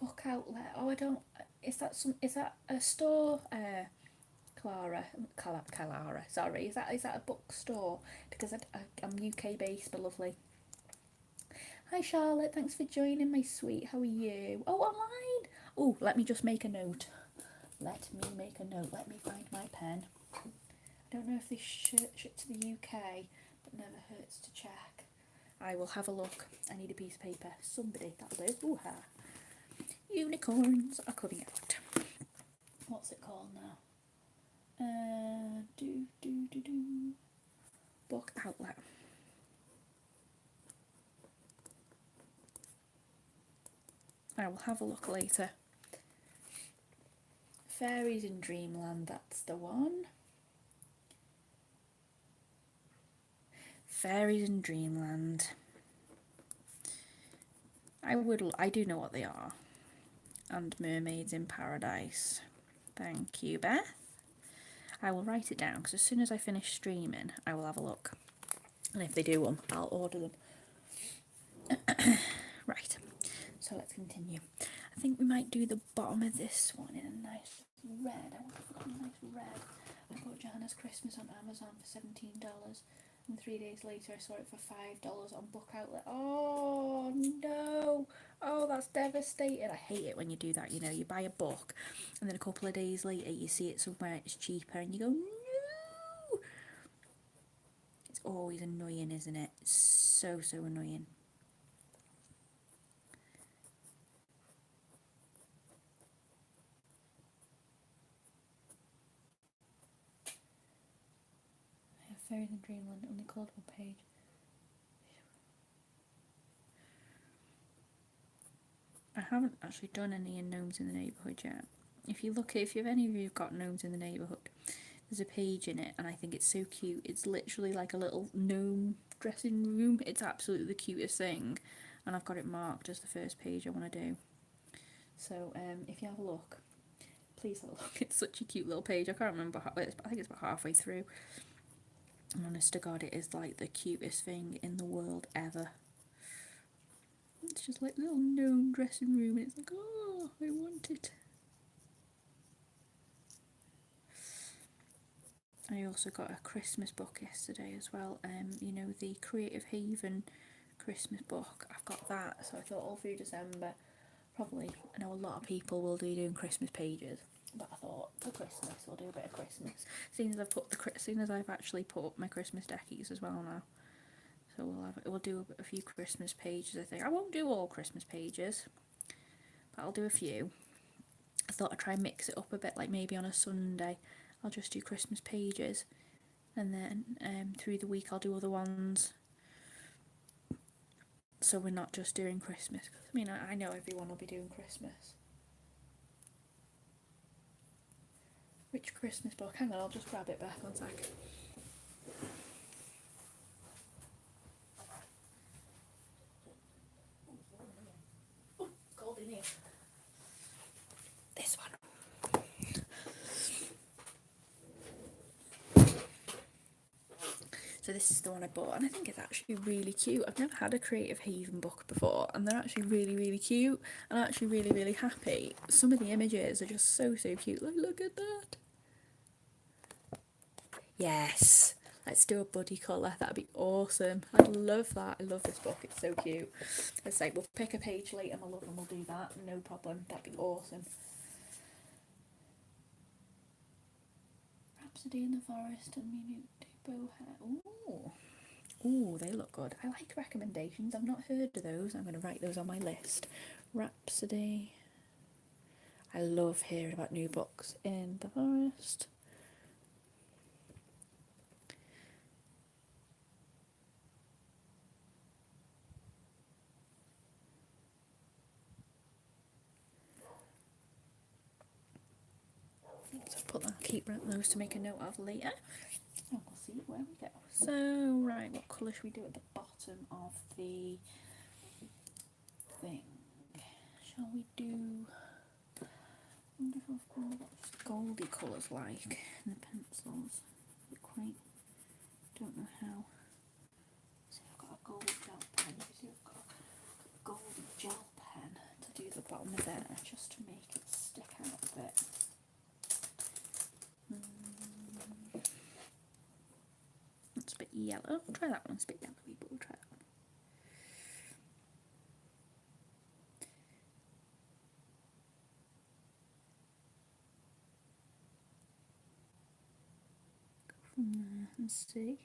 Book outlet. Oh, I don't. Is that a store? Clara. Sorry, is that a bookstore? Because I'm UK based, but lovely. Hi Charlotte, thanks for joining, my sweet. How are you? Oh, online. Oh, let me just make a note. Let me find my pen. I don't know if they ship to the UK, but never hurts to check. I will have a look. I need a piece of paper. Somebody, that'll do. Ooh, ha. Unicorns are coming out. What's it called now? Book outlet. I will have a look later. Fairies in Dreamland, that's the one. Fairies in Dreamland. I do know what they are. And Mermaids in Paradise. Thank you, Beth. I will write it down, because as soon as I finish streaming, I will have a look. And if they do them, I'll order them. Right, so let's continue. I think we might do the bottom of this one in a nice red. I want to put a nice red. I bought Johanna's Christmas on Amazon for $17. And 3 days later I saw it for $5 on Book Outlet. Oh no! Oh, that's devastating. I hate it when you do that, you know, you buy a book and then a couple of days later you see it somewhere it's cheaper and you go, no! It's always annoying, isn't it? It's so annoying. Fairies in Dreamland, only called one page. I haven't actually done any in Gnomes in the Neighbourhood yet. If any of you have got Gnomes in the Neighbourhood, there's a page in it, and I think it's so cute. It's literally like a little gnome dressing room. It's absolutely the cutest thing, and I've got it marked as the first page I want to do. So if you have a look, please have a look. It's such a cute little page. I can't remember I think it's about halfway through. And honest to God, it is like the cutest thing in the world ever. It's just like a little gnome dressing room, and it's like, oh, I want it. I also got a Christmas book yesterday as well. You know, the Creative Haven Christmas book. I've got that, so I thought all through December Probably, I know a lot of people will be doing Christmas pages, but I thought for Christmas we'll do a bit of Christmas. Seeing as I've actually put my Christmas deckies as well now, so we'll do a few Christmas pages. I think I won't do all Christmas pages, but I'll do a few. I thought I'd try and mix it up a bit, like maybe on a Sunday I'll just do Christmas pages, and then through the week I'll do other ones. So we're not just doing Christmas. I mean, I know everyone will be doing Christmas. Which Christmas book? Hang on, I'll just grab it back 1 sec. Oh, it's cold in here. This one. So this is the one I bought, and I think it's actually really cute. I've never had a Creative Haven book before, and they're actually really, really cute. And I'm actually really, really happy. Some of the images are just so, so cute. Like, look at that. Yes. Let's do a buddy colour. That'd be awesome. I'd love that. I love this book. It's so cute. Let's say we'll pick a page later, my love, and we'll do that. No problem. That'd be awesome. Rhapsody in the Forest and Minute Bow Hair. Ooh. Ooh, they look good. I like recommendations. I've not heard of those. I'm going to write those on my list. Rhapsody. I love hearing about new books in the forest. So put that, keep those to make a note of later. And we'll see where we go. So, right, what colour should we do at the bottom of the thing? Shall we do... I wonder if I've got what's goldy colours like in the pencils. Quite, don't know how. See, I've got a gold gel pen. See, I've got a golden gel pen to do the bottom of there, just to make it stick out a bit. It's a bit yellow. Try that one. It's a bit yellowy, but we'll try that one. Go from there and see.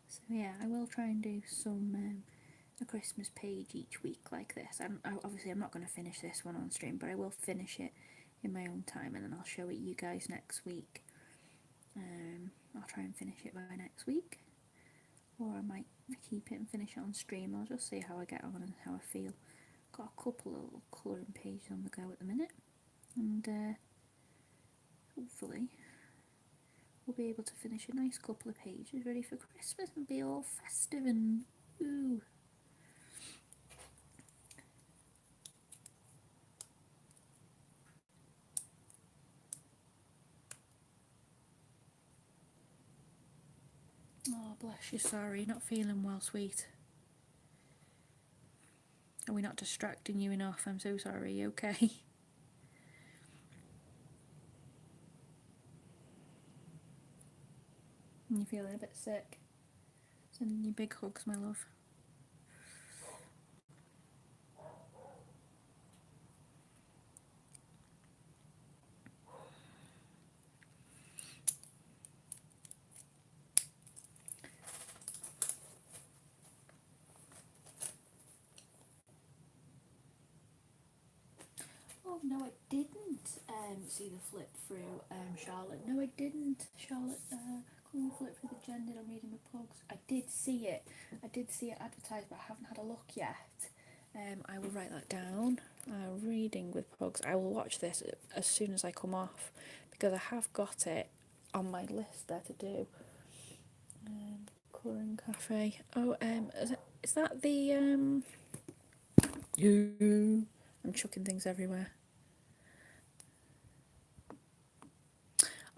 So yeah, I will try and do some a Christmas page each week like this. Obviously I'm not going to finish this one on stream, but I will finish it in my own time, and then I'll show it you guys next week. I'll try and finish it by next week, or I might keep it and finish it on stream. I'll just see how I get on and how I feel. Got a couple of little colouring pages on the go at the minute, and hopefully we'll be able to finish a nice couple of pages ready for Christmas and be all festive and ooh. Oh, bless you, sorry, not feeling well, sweet. Are we not distracting you enough? I'm so sorry, you okay? You're feeling a bit sick? Sending you big hugs, my love. Oh no, I didn't see the flip through, Charlotte. No, I didn't, Charlotte. Couldn't flip through the gender I'm reading with pugs. I did see it. I did see it advertised, but I haven't had a look yet. I will write that down. Reading with pugs. I will watch this as soon as I come off, because I have got it on my list there to do. Colouring Cafe. Oh, is that the I'm chucking things everywhere.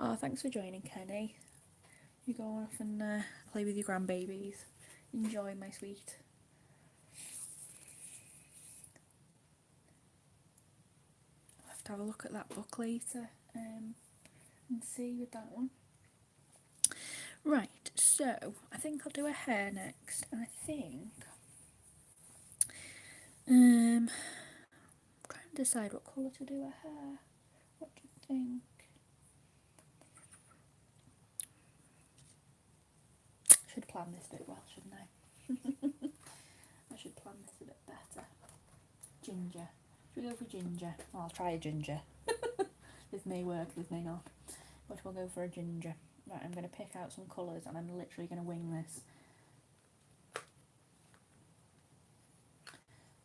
Oh, thanks for joining, Kenny. You go off and play with your grandbabies. Enjoy, my sweet. I'll have to have a look at that book later and see with that one. Right, So I think I'll do a hair next. I think trying to decide what colour to do a hair. What do you think? Should plan this a bit well, shouldn't I? I should plan this a bit better. Ginger. Should we go for ginger? Well, I'll try a ginger. This may work, this may not. But we'll go for a ginger. Right, I'm going to pick out some colours and I'm literally going to wing this.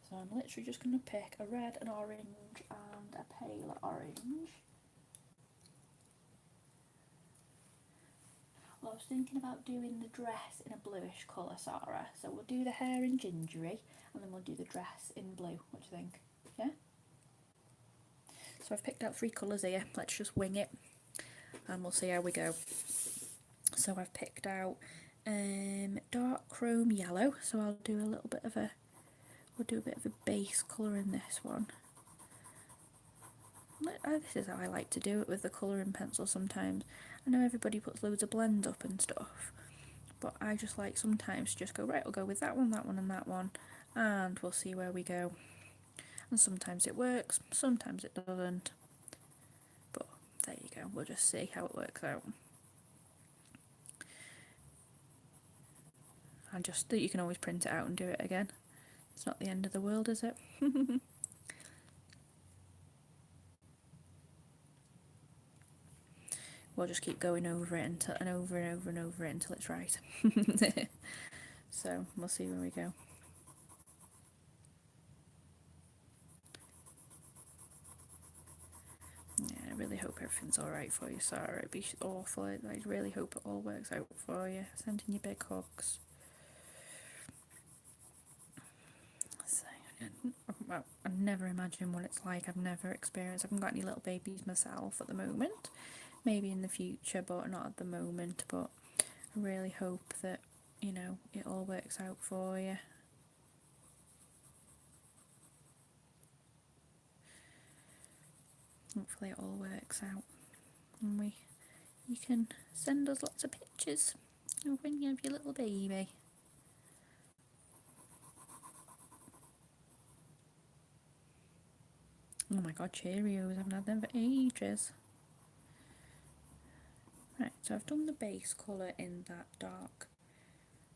So I'm literally just going to pick a red, an orange and a pale orange. Well, I was thinking about doing the dress in a bluish colour, Sarah. So we'll do the hair in gingery and then we'll do the dress in blue. What do you think? Yeah? So I've picked out 3 colours here. Let's just wing it and we'll see how we go. So I've picked out dark chrome yellow. So I'll do a little bit of a, we'll do a bit of a base colour in this one. This is how I like to do it with the colouring pencil sometimes. I know everybody puts loads of blends up and stuff, but I just like sometimes to just go, right, we'll go with that one and that one, and we'll see where we go. And sometimes it works, sometimes it doesn't, but there you go, we'll just see how it works out. And just that you can always print it out and do it again. It's not the end of the world, is it? We'll just keep going over it until, and over it until it's right. So we'll see where we go. Yeah, I really hope everything's alright for you, Sarah. It'd be awful. I really hope it all works out for you. Sending you big hugs. So, well, I never imagine what it's like. I've never experienced. I haven't got any little babies myself at the moment. Maybe in the future, but not at the moment. But I really hope that, you know, it all works out for you. Hopefully it all works out, and you can send us lots of pictures of when you have your little baby. Oh my god, Cheerios, I haven't had them for ages. Right, so I've done the base colour in that dark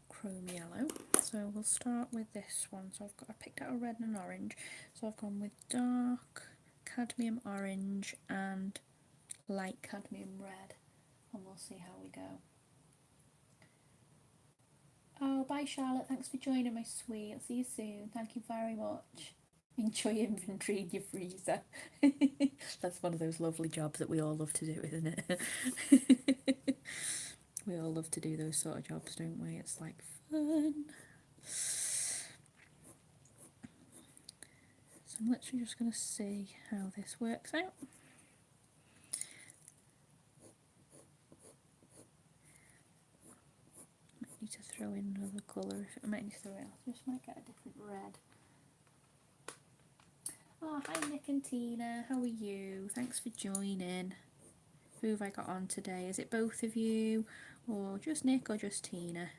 chrome yellow. So we'll start with this one. So I picked out a red and an orange. So I've gone with dark cadmium orange and light cadmium red. And we'll see how we go. Oh, bye Charlotte, thanks for joining my sweet. I'll see you soon. Thank you very much. Enjoy inventory in your freezer. That's one of those lovely jobs that we all love to do, isn't it? We all love to do those sort of jobs, don't we? It's like fun. So I'm literally just going to see how this works out. Might need to throw in another colour. I might need to throw it. I just might get a different red. Oh, hi Nick and Tina, how are you? Thanks for joining. Who have I got on today? Is it both of you, or just Nick, or just Tina?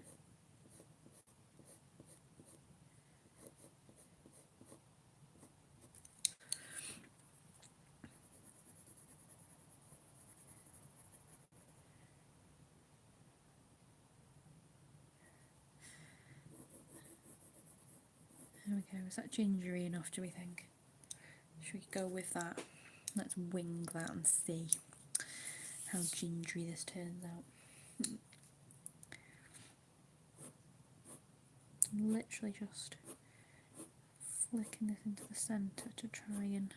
There we go, is that gingery enough, do we think? Should we go with that? Let's wing that and see how gingery this turns out. I'm literally just flicking this into the centre to try and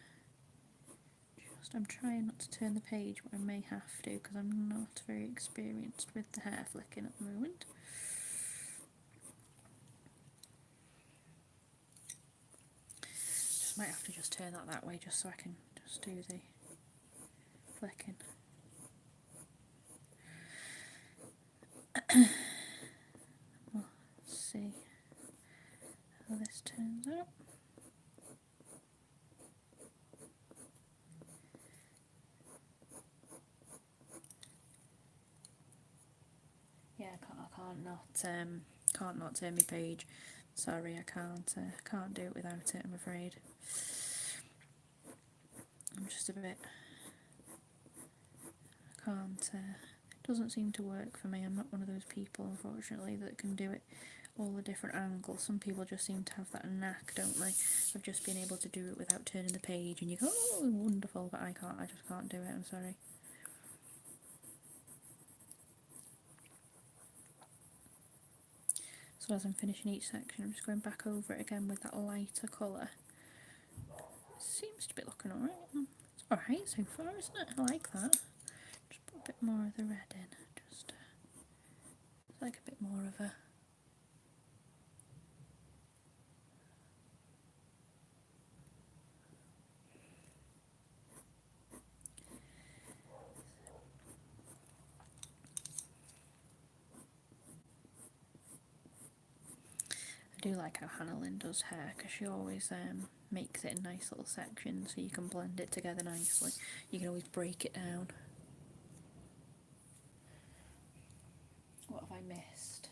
I'm trying not to turn the page, but I may have to because I'm not very experienced with the hair flicking at the moment. Just might have to just turn that way just so I can just do the flicking. We'll see how this turns out. Yeah, I can't not turn my page. Sorry, I can't do it without it, I'm afraid. I'm just a bit, can't, doesn't seem to work for me. I'm not one of those people, unfortunately, that can do it all the different angles. Some people just seem to have that knack, don't they, of just being able to do it without turning the page, and you go, oh, wonderful, but I can't, I just can't do it, I'm sorry. So as I'm finishing each section, I'm just going back over it again with that lighter colour. Seems to be looking alright. It's alright so far, isn't it? I like that. Just put a bit more of the red in. Just like a bit more of a... I do like how Lynn does hair, because she always makes it in nice little sections so you can blend it together nicely. You can always break it down. What have I missed?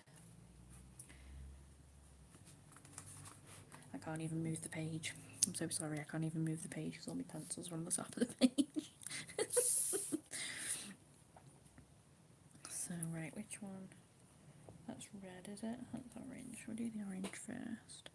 I can't even move the page. I'm so sorry, I can't even move the page because all my pencils are on the top of the page. So, right, which one? That's red, is it? That's orange. We'll do the orange first.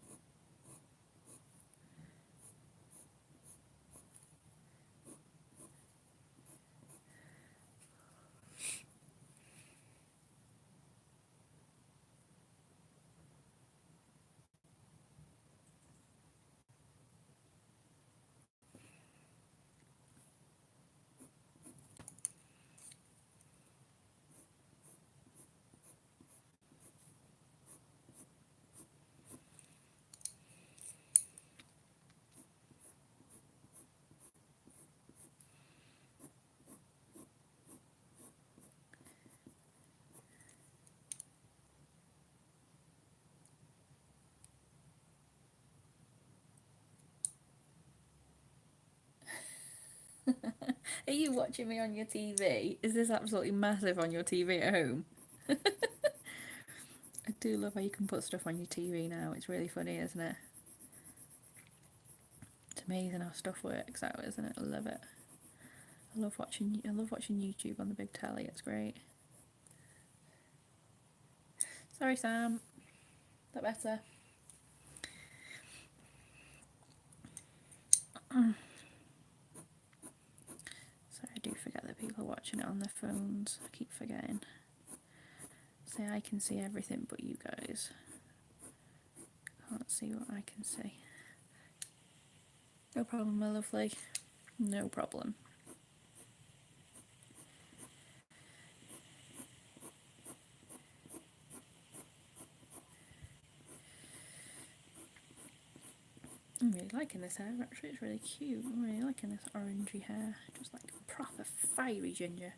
Are you watching me on your TV? Is this absolutely massive on your TV at home? I do love how you can put stuff on your TV now. It's really funny, isn't it? It's amazing how stuff works out, isn't it? I love it. I love watching YouTube on the big telly. It's great. Sorry, Sam. Is that better? Sorry, I do forget that people are watching it on their phones. I keep forgetting. See, I can see everything but you guys. Can't see what I can see. No problem, my lovely. No problem. I'm really liking this hair, actually. It's really cute. I'm really liking this orangey hair. Just like proper fiery ginger.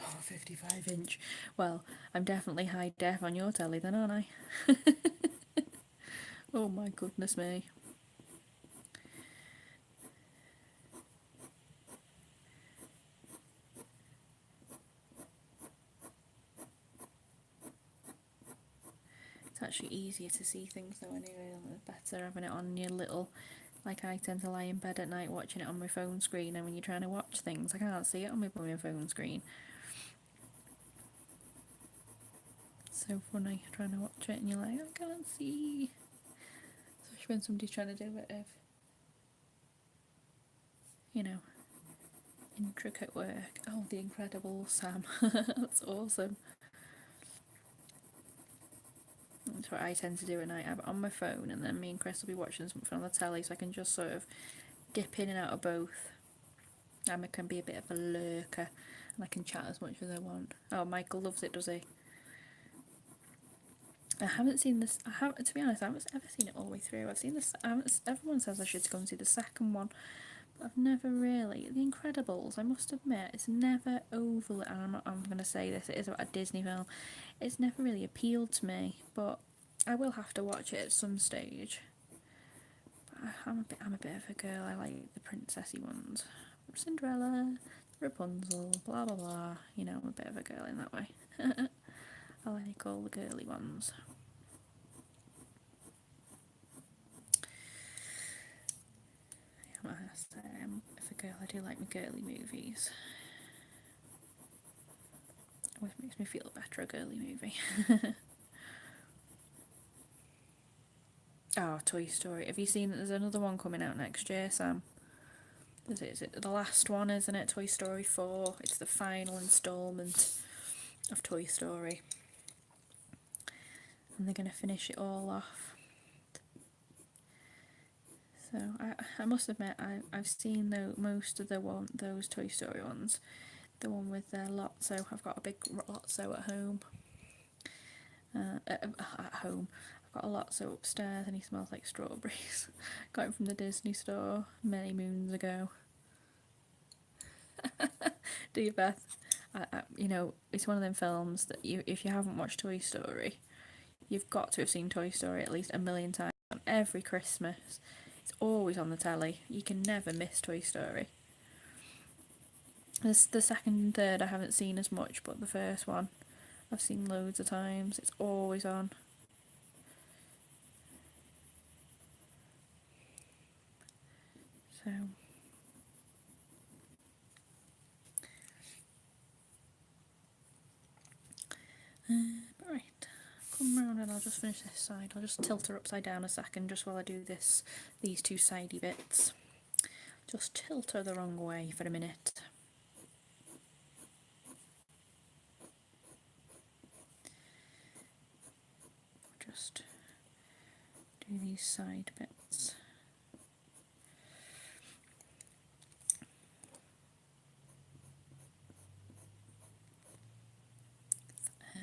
Oh, 55 inch. Well, I'm definitely high def on your telly then, aren't I? Oh my goodness me. It's actually easier to see things though anyway. It's better having it on your little... Like I tend to lie in bed at night watching it on my phone screen, and when you're trying to watch things, I can't see it on my phone screen. It's so funny trying to watch it and you're like, I can't see. Especially when somebody's trying to do it of, you know, intricate work. Oh, the incredible Sam. That's awesome. That's what I tend to do at night. I'm on my phone and then me and Chris will be watching something on the telly, so I can just sort of dip in and out of both. I can be a bit of a lurker and I can chat as much as I want. Oh, Michael loves it, does he? I haven't seen this. To be honest, I haven't ever seen it all the way through. I've seen this. Everyone says I should go and see the second one, but I've never really. The Incredibles, I must admit, it's never overly. And I'm going to say this. It is about a Disney film. It's never really appealed to me, but I will have to watch it at some stage. But I'm a bit of a girl. I like the princessy ones. Cinderella, Rapunzel, blah blah blah. You know, I'm a bit of a girl in that way. I like all the girly ones. If a girl, I do like my girly movies. It always makes me feel better, a girly movie. Oh, Toy Story. Have you seen that there's another one coming out next year, Sam? Is it the last one, isn't it? Toy Story 4. It's the final instalment of Toy Story. And they're going to finish it all off. So I must admit, I've seen most of those Toy Story ones. The one with Lotso. I've got a big Lotso at home. At home. I've got a Lotso upstairs and he smells like strawberries. Got him from the Disney store many moons ago. Do you, Beth? You know, it's one of them films that if you haven't watched Toy Story, you've got to have seen Toy Story at least a million times. On every Christmas, it's always on the telly. You can never miss Toy Story. The second and third I haven't seen as much, but the first one I've seen loads of times. It's always on. So right, come round and I'll just finish this side. I'll just tilt her upside down a second just while I do these two sidey bits. Just tilt her the wrong way for a minute. Just do these side bits.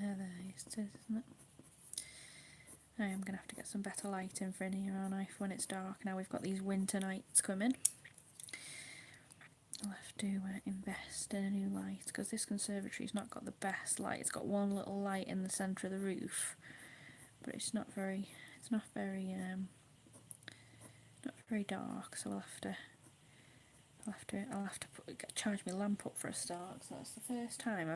There it is, isn't it? I am going to have to get some better lighting for in here, aren't I, for when it's dark. Now we've got these winter nights coming. I'll have to invest in a new light, because this conservatory's not got the best light. It's got one little light in the centre of the roof, but it's not very dark, so I'll have to charge my lamp up for a start. So that's the first time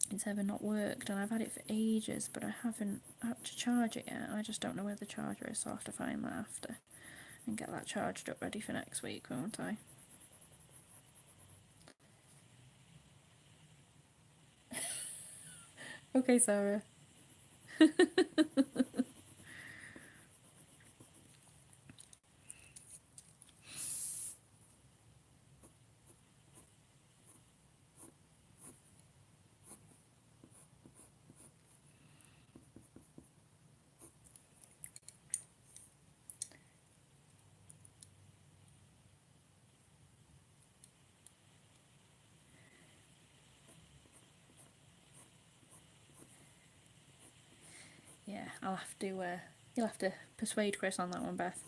it's ever not worked, and I've had it for ages, but I haven't had to charge it yet. I just don't know where the charger is, so I'll have to find that after and get that charged up ready for next week, won't I? Okay, Sarah. Yeah, you'll have to persuade Chris on that one, Beth.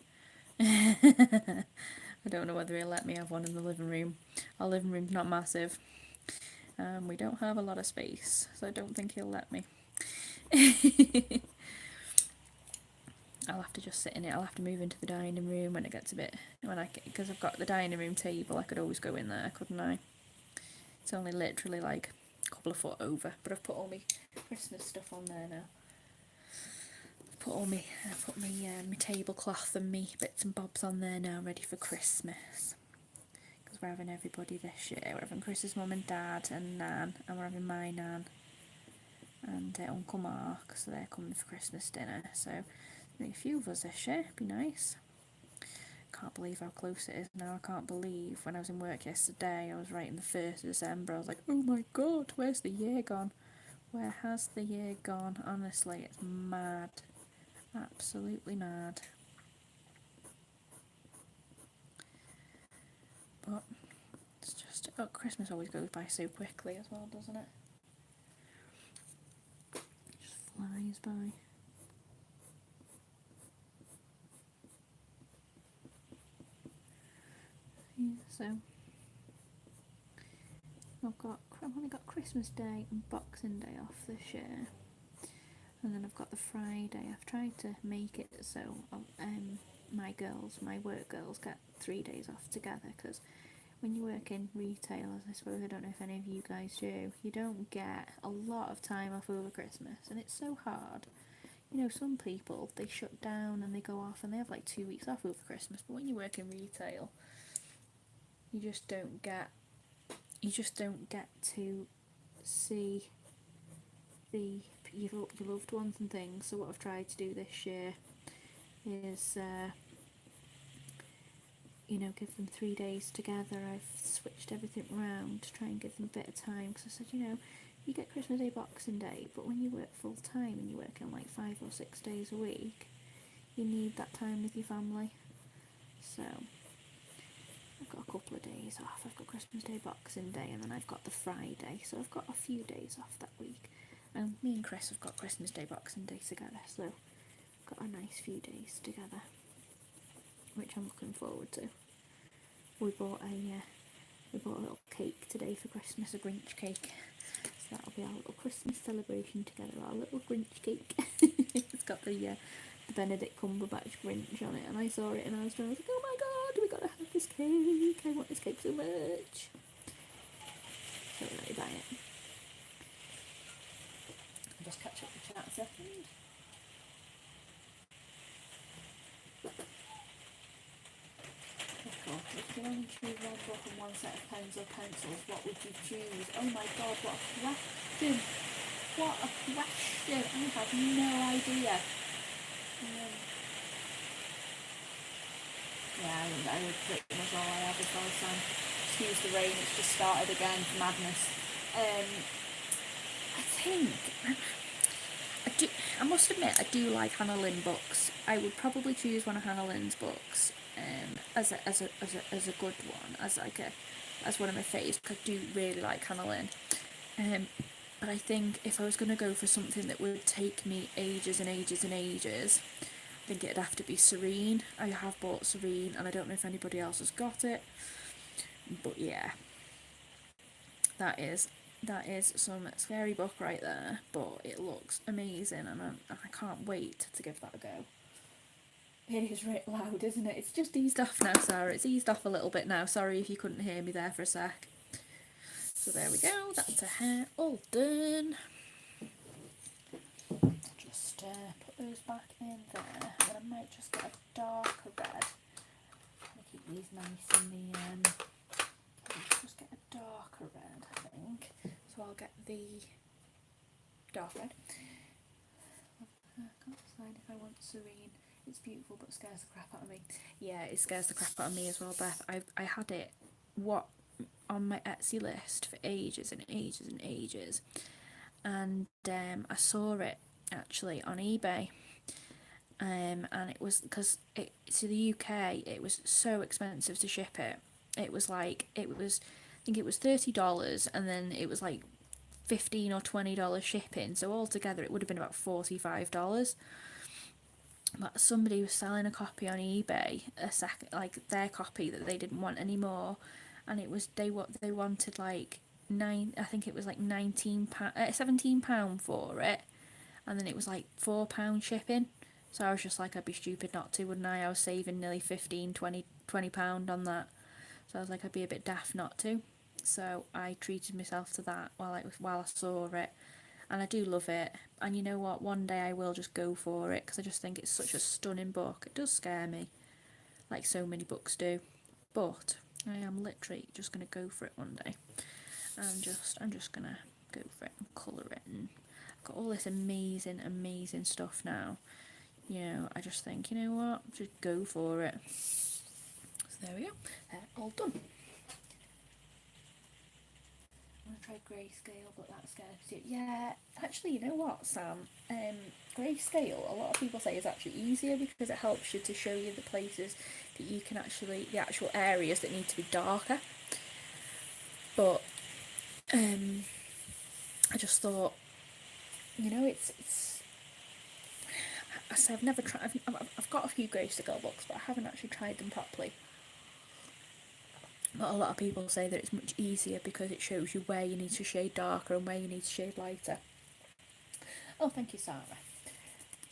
I don't know whether he'll let me have one in the living room. Our living room's not massive. We don't have a lot of space, so I don't think he'll let me. I'll have to just sit in it. I'll have to move into the dining room when it gets a bit, because I've got the dining room table. I could always go in there, couldn't I? It's only literally like a couple of foot over, but I've put all my Christmas stuff on there now. I put my tablecloth and me bits and bobs on there now, ready for Christmas. Because we're having everybody this year. We're having Chris's mum and dad and Nan, and we're having my Nan and Uncle Mark, so they're coming for Christmas dinner. So there'll be a few of us this year. Be nice. Can't believe how close it is now. I can't believe when I was in work yesterday, I was writing the 1st of December. I was like, oh my god, where's the year gone? Where has the year gone? Honestly, it's mad. Absolutely mad. But it's just, Christmas always goes by so quickly as well, doesn't it? It just flies by. Yeah, so I've only got Christmas Day and Boxing Day off this year, and then I've got the Friday. I've tried to make it so my work girls get 3 days off together, because when you work in retail, as I suppose, I don't know if any of you guys do, you don't get a lot of time off over Christmas, and it's so hard. You know, some people, they shut down and they go off and they have like 2 weeks off over Christmas, but when you work in retail, you just don't get to see your loved ones and things. So what I've tried to do this year is give them 3 days together. I've switched everything around to try and give them a bit of time, because I said, you get Christmas Day, Boxing Day, but when you work full time and you're working like 5 or 6 days a week, you need that time with your family. So I've got a couple of days off. I've got Christmas Day, Boxing Day, and then I've got the Friday, so I've got a few days off that week. And me and Chris have got Christmas Day, Boxing Day together, so I've got a nice few days together, which I'm looking forward to. We bought a little cake today for Christmas, a Grinch cake. So that'll be our little Christmas celebration together, our little Grinch cake. It's got the Benedict Cumberbatch Grinch on it, and I saw it and I was like, oh my god, we gotta have this cake. I want this cake so much. So let me buy it. I'll just catch up the chat a second. If you could only choose one book and one set of pens or pencils, what would you choose? Oh my god, what a question! What a question! I have no idea. Yeah, I would pretty much all I have as well, Sam. Excuse the rain, it's just started again. Madness. I think I must admit I do like Hannah Lynn books. I would probably choose one of Hannah Lynn's books as a good one, as one of my faves, because I do really like Hannah Lynn. But I think if I was going to go for something that would take me ages and ages and ages, I think it'd have to be Serene. I have bought Serene, and I don't know if anybody else has got it, but yeah, that is some scary book right there, but it looks amazing, and I can't wait to give that a go. It is really loud, isn't it? It's just eased off now, Sarah. It's eased off a little bit now. Sorry if you couldn't hear me there for a sec. So there we go. That's a hair all done. Just put those back in there. And I might just get a darker red. I'm going to keep these nice in the... just get a darker red, I think. So I'll get the dark red. I can't decide if I want Serene. It's beautiful but scares the crap out of me. Yeah, it scares the crap out of me as well, Beth. I had it on my Etsy list for ages and ages and ages, and I saw it actually on eBay, and it was because to the UK it was so expensive to ship it. I think it was $30, and then it was like $15 or $20 shipping, so altogether it would have been about $45. But somebody was selling a copy on eBay, their copy that they didn't want anymore, and it was they wanted like I think it was like £17 for it, and then it was like £4 shipping. So I was just like, I'd be stupid not to, wouldn't I? I was saving nearly £20 on that, so I was like, I'd be a bit daft not to. So I treated myself to that while I saw it. And I do love it, and you know what, one day I will just go for it, because I just think it's such a stunning book. It does scare me, like so many books do, but I am literally just going to go for it one day. I'm just going to go for it and colour it, and I've got all this amazing stuff now. I just think, you know what, just go for it. So there we go, all done. I'm going to try grayscale, but that's scared too. Yeah, actually, you know what, Sam? Grayscale, a lot of people say, is actually easier, because it helps you to show you the places that you can the actual areas that need to be darker. But I just thought, it's I say I've never tried. I've got a few grayscale books, but I haven't actually tried them properly. But a lot of people say that it's much easier because it shows you where you need to shade darker and where you need to shade lighter. Oh, thank you, Sarah.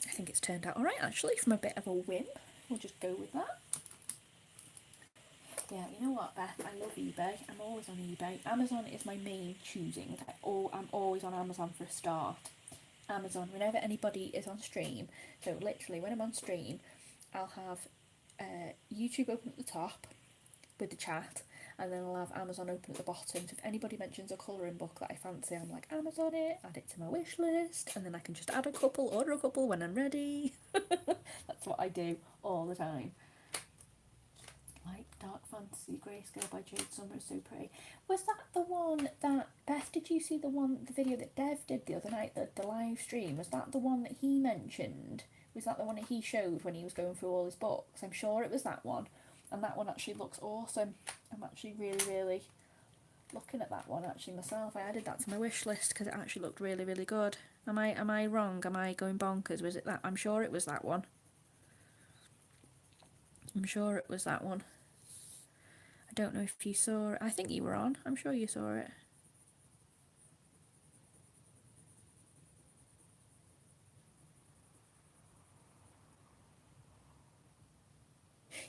I think it's turned out alright, actually, from a bit of a whim. We'll just go with that. Yeah, you know what, Beth? I love eBay. I'm always on eBay. Amazon is my main choosing. I'm always on Amazon for a start. Amazon, whenever anybody is on stream, so literally when I'm on stream, I'll have YouTube open at the top with the chat, and then I'll have Amazon open at the bottom. So if anybody mentions a colouring book that I fancy, I'm like, Amazon it, add it to my wish list, and then I can just add a couple, order a couple when I'm ready. That's what I do all the time. Like Dark Fantasy Grayscale by Jade Summer is so pretty. Was that the one that Beth? Did you see the video that Dev did the other night, the live stream? Was that the one that he mentioned? Was that the one that he showed when he was going through all his books? I'm sure it was that one, and that one actually looks awesome. I'm actually really looking at that one actually myself. I added that to my wish list because it actually looked really good. Am I wrong? Am I going bonkers? Was it that? I'm sure it was that one. I'm sure it was that one. I don't know if you saw it. I think you were on. I'm sure you saw it.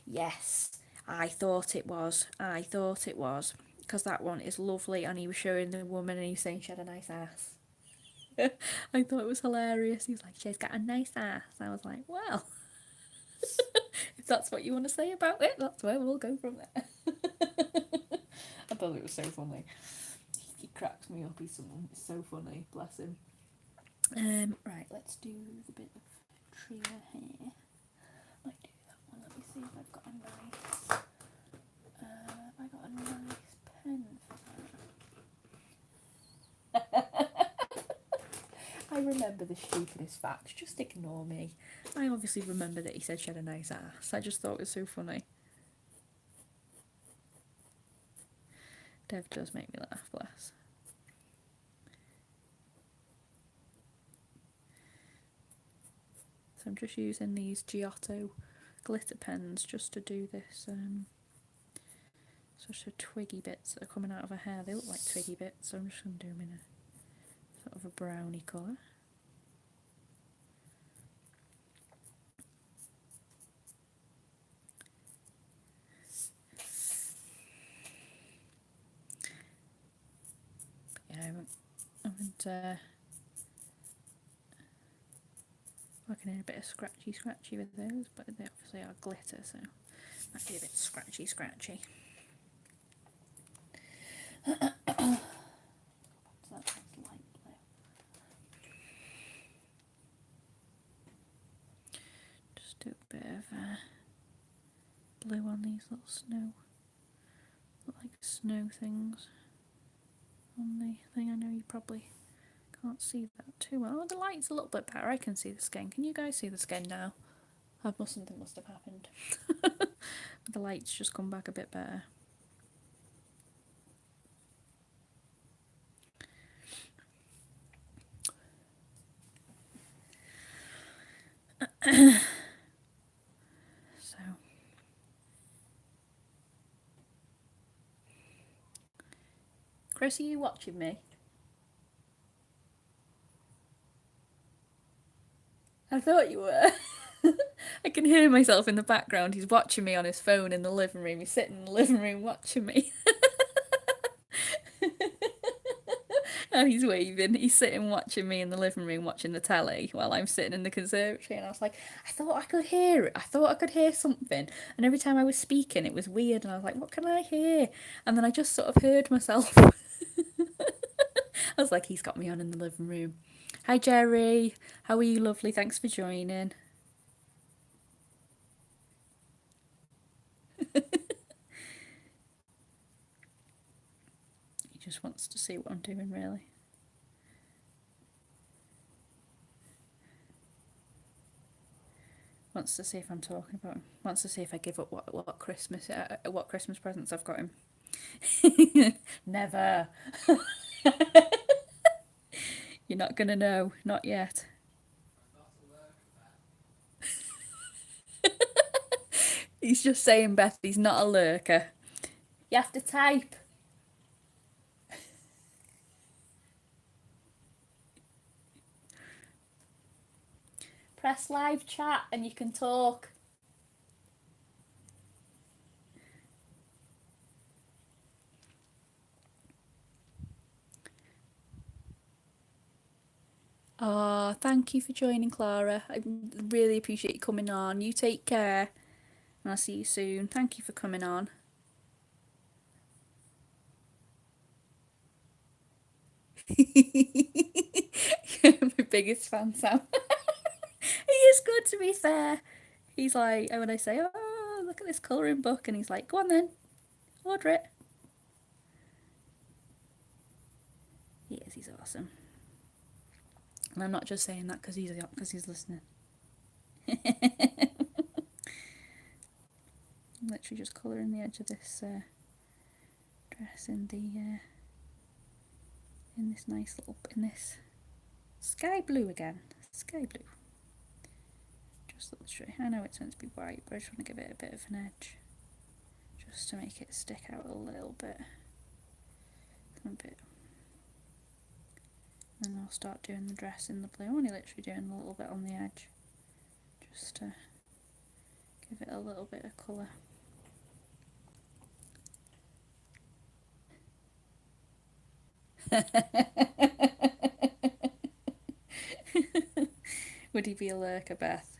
Yes, I thought it was. Because that one is lovely, and he was showing the woman and he was saying she had a nice ass. I thought it was hilarious. He was like, she's got a nice ass. I was like, well, if that's what you want to say about it, that's where we'll go from there. I thought it was so funny. He cracks me up. He's so funny. Bless him. Right, let's do the bit of trio here. Might do that one. Let me see if I've got a nice. I got a nice pen for that. I remember the stupidest facts. Just ignore me. I obviously remember that he said she had a nice ass. I just thought it was so funny. Dev does make me laugh, bless. So I'm just using these Giotto glitter pens just to do this sort of twiggy bits that are coming out of her hair. They look like twiggy bits, so I'm just going to do them in a sort of a brownie colour. But yeah, I haven't working in a bit of scratchy with those, but they obviously are glitter, so might be a bit scratchy. So that's light blue. Just do a bit of blue on these little snow things on the thing. I know you probably can't see that too well. Oh, the light's a little bit better. I can see the skin. Can you guys see the skin now? Something must have happened. The light's just come back a bit better. So Chris, are you watching me? I thought you were. I can hear myself in the background. He's watching me on his phone in the living room. He's sitting in the living room watching me. And he's waving. He's sitting watching me in the living room watching the telly while I'm sitting in the conservatory. And I was like, I thought I could hear it. I thought I could hear something. And every time I was speaking, it was weird. And I was like, what can I hear? And then I just sort of heard myself. I was like, he's got me on in the living room. Hi, Jerry. How are you, lovely? Thanks for joining. He just wants to see what I'm doing, really. Wants to see if I'm talking about him. Wants to see if I give up what Christmas presents I've got him. Never. You're not gonna know. Not yet. He's just saying, Beth, he's not a lurker. You have to type. Press live chat and you can talk. Oh, thank you for joining, Clara. I really appreciate you coming on. You take care, and I'll see you soon. Thank you for coming on. You're my biggest fan, Sam. He is good, to be fair. He's like, when I say, oh, look at this colouring book, and he's like, go on then, order it. He is, he's awesome. And I'm not just saying that because he's listening. I'm literally just colouring the edge of this dress in this nice little, in this sky blue again. Sky blue. Just literally. I know it's meant to be white, but I just want to give it a bit of an edge. Just to make it stick out a little bit. And I'll start doing the dress in the blue. I'm only literally doing a little bit on the edge. Just to give it a little bit of colour. Would he be a lurker, Beth?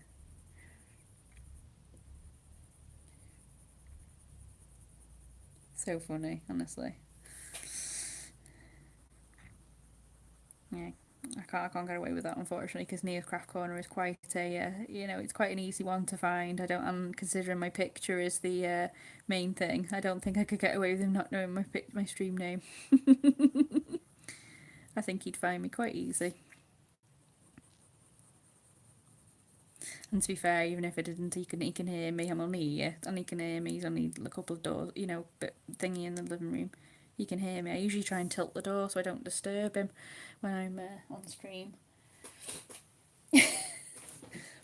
So funny, honestly. Yeah, I can't get away with that, unfortunately, because Nia's Craft Corner is quite it's quite an easy one to find. I'm considering my picture is the main thing. I don't think I could get away with him not knowing my stream name. I think he'd find me quite easy. And to be fair, even if I didn't, he can hear me. I'm only here, and he can hear me. He's only a couple of doors, bit thingy in the living room. He can hear me. I usually try and tilt the door so I don't disturb him when I'm on stream.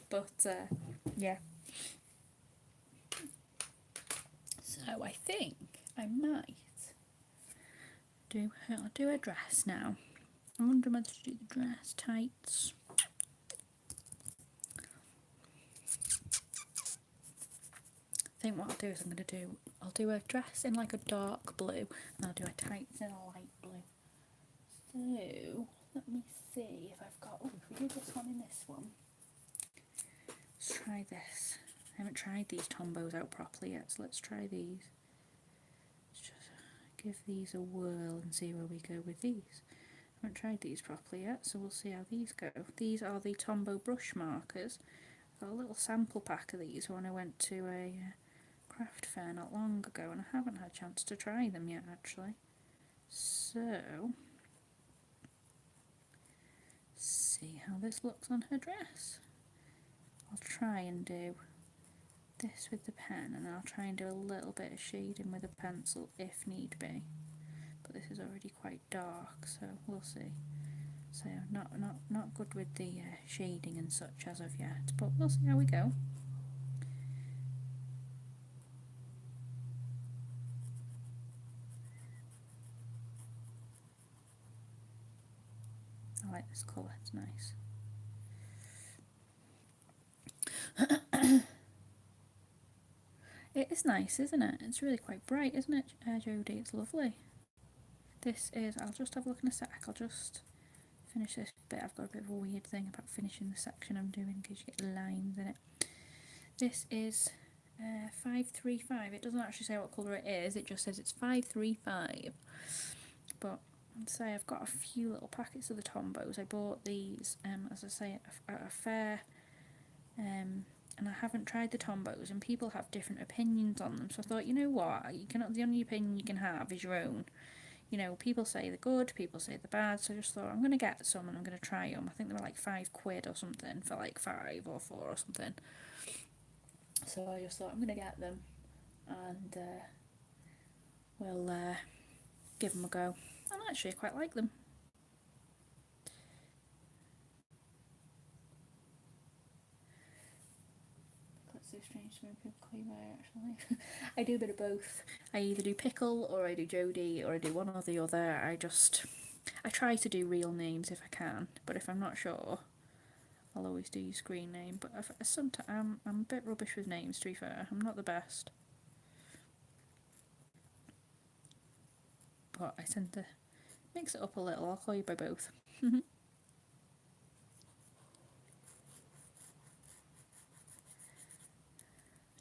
But yeah. So I think I might I'll do a dress now. I wonder whether to do the dress tights. I think what I'll do is I'll do a dress in like a dark blue, and I'll do a tights in a light blue. So let me see if I've got. Oh, if we do this one in this one, let's try this. I haven't tried these Tombos out properly yet, so let's try these. Let's just give these a whirl and see where we go with these. I haven't tried these properly yet, so we'll see how these go. These are the Tombow brush markers. I got a little sample pack of these when I went to a craft fair not long ago, and I haven't had a chance to try them yet, actually. So, see how this looks on her dress. I'll try and do this with the pen, and I'll try and do a little bit of shading with a pencil if need be. But this is already quite dark, so we'll see. So not good with the shading and such as of yet, but we'll see how we go. I like this colour, it's nice. It is nice, isn't it? It's really quite bright, isn't it, Jodie? It's lovely. This is, I'll just have a look in a sec. I'll just finish this bit. I've got a bit of a weird thing about finishing the section I'm doing because you get lines in it. This is 535. It doesn't actually say what colour it is, it just says it's 535. But I'd say I've got a few little packets of the Tombos. I bought these, as I say, at a fair, and I haven't tried the Tombos, and people have different opinions on them. So I thought, you know what, the only opinion you can have is your own. People say they're good, people say they're bad, so I just thought I'm going to get some and I'm going to try them. I think they were like £5 or something for like 5 or 4 or something. So I just thought I'm going to get them and we'll give them a go. And actually I quite like them. That's so strange to me when people call you by actually. I do a bit of both. I either do Pickle or I do Jodie or I do one or the other. I try to do real names if I can, but if I'm not sure, I'll always do your screen name. But sometimes I'm a bit rubbish with names, to be fair. I'm not the best. But I tend to mix it up a little. I'll call you by both.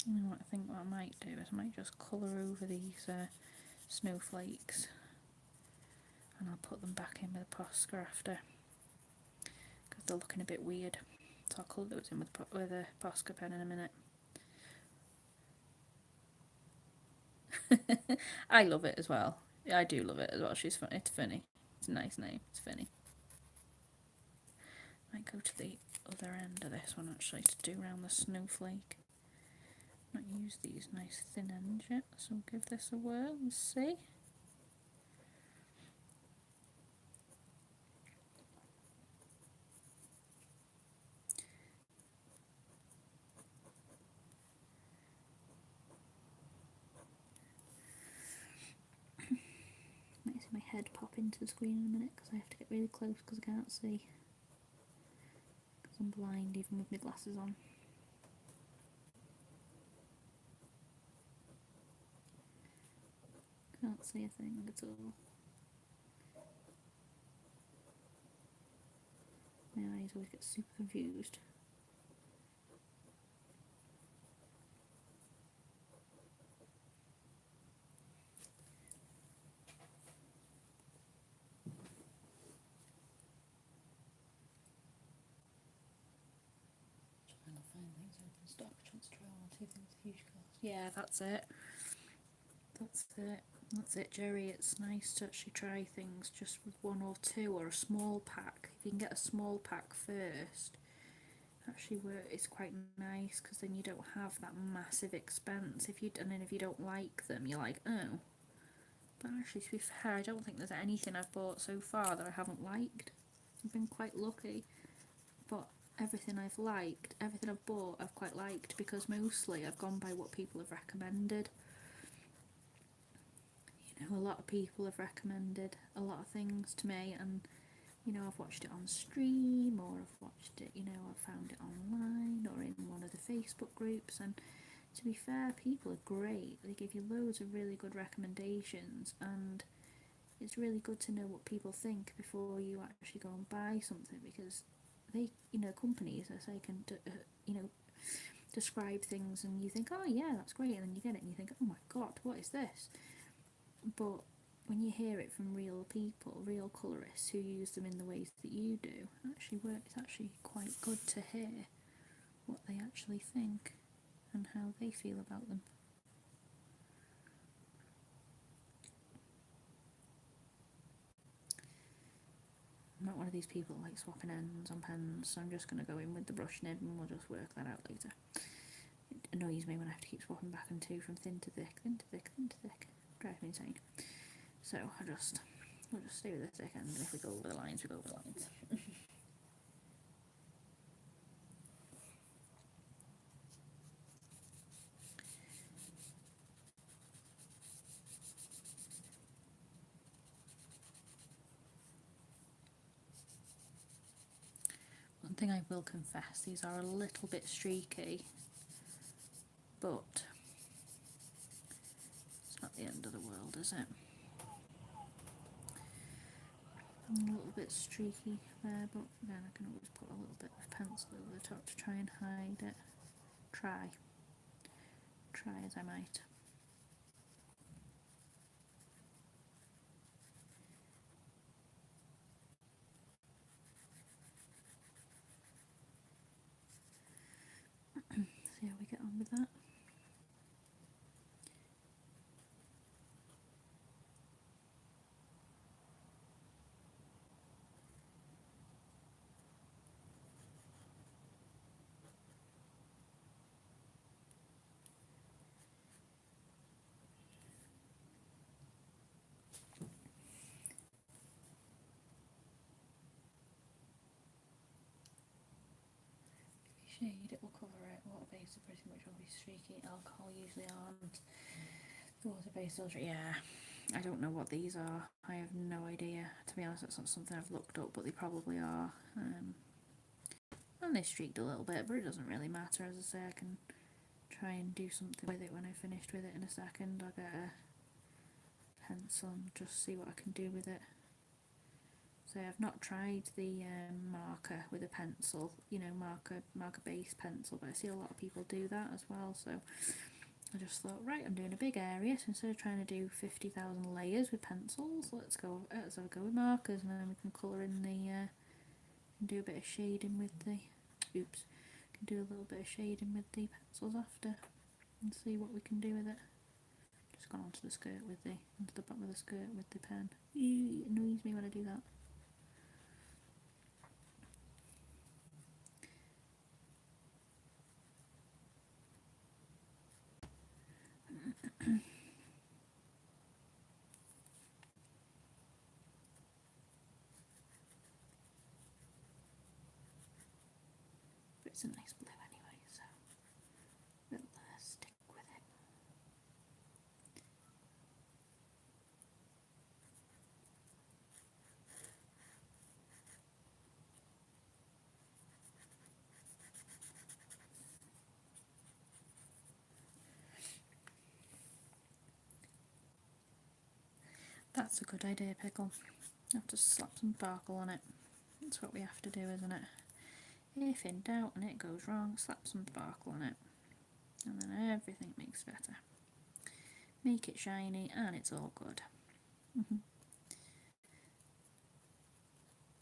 You know what I think what I might do is I might just colour over these snowflakes, and I'll put them back in with a Posca after, because they're looking a bit weird. So I'll colour those in with a Posca pen in a minute. I love it as well. I do love it as well. She's funny. It's funny. It's a nice name. It's funny. Might go to the other end of this one actually to do around the snowflake. Not use these nice thin ends yet, so we'll give this a whirl and see. Might see my head pop into the screen in a minute because I have to get really close because I can't see. Because I'm blind even with my glasses on. Can't see a thing at all. My eyes always get super confused. Trying to find things open stock, chance to try one or two things with huge cost. Yeah, that's it. That's it. That's it, Jerry. It's nice to actually try things just with one or two, or a small pack. If you can get a small pack first, actually it's quite nice because then you don't have that massive expense. And then if you don't like them, you're like, oh. But actually, to be fair, I don't think there's anything I've bought so far that I haven't liked. I've been quite lucky, but everything I've liked, everything I've bought, I've quite liked, because mostly I've gone by what people have recommended. You know, a lot of people have recommended a lot of things to me, and you know, I've watched it on stream, or I've watched it, you know, I've found it online or in one of the Facebook groups. And to be fair, people are great. They give you loads of really good recommendations, and it's really good to know what people think before you actually go and buy something, because they, you know, companies, as I say, can, you know, describe things and you think, oh yeah, that's great, and then you get it and you think, oh my god, what is this? But when you hear it from real people, real colourists who use them in the ways that you do, it's actually quite good to hear what they actually think and how they feel about them. I'm not one of these people that like swapping ends on pens, so I'm just going to go in with the brush nib and we'll just work that out later. It annoys me when I have to keep swapping back and two from thin to thick, thin to thick, thin to thick. Drives me insane. So we'll just stay with the thick end, and if we go over the lines, we go over the lines. One thing I will confess, these are a little bit streaky, but it's not the end of the world, is it? A little bit streaky there, but then I can always put a little bit of pencil over the top to try and hide it. Try as I might. See how we get on with that. Shade, it will cover it. Water based are pretty much always streaky. Alcohol usually aren't. The water based are, yeah. I don't know what these are. I have no idea. To be honest, that's not something I've looked up, but they probably are. And they streaked a little bit, but it doesn't really matter. As I say, I can try and do something with it when I've finished with it in a second. I'll get a pencil and just see what I can do with it. So I've not tried the marker with a pencil, you know, marker base pencil, but I see a lot of people do that as well. So I just thought, right, I'm doing a big area, so instead of trying to do 50,000 layers with pencils, let's have a go with markers, and then we can colour in the, do a bit of shading with the, can do a little bit of shading with the pencils after, and see what we can do with it. Just gone onto the skirt with the, onto the bottom of the skirt with the pen. It annoys me when I do that. But it's a nice blue anyway, so we'll stick with it. That's a good idea, Pickle. You have to slap some sparkle on it. That's what we have to do, isn't it? If in doubt and it goes wrong, slap some sparkle on it. And then everything makes better. Make it shiny and it's all good.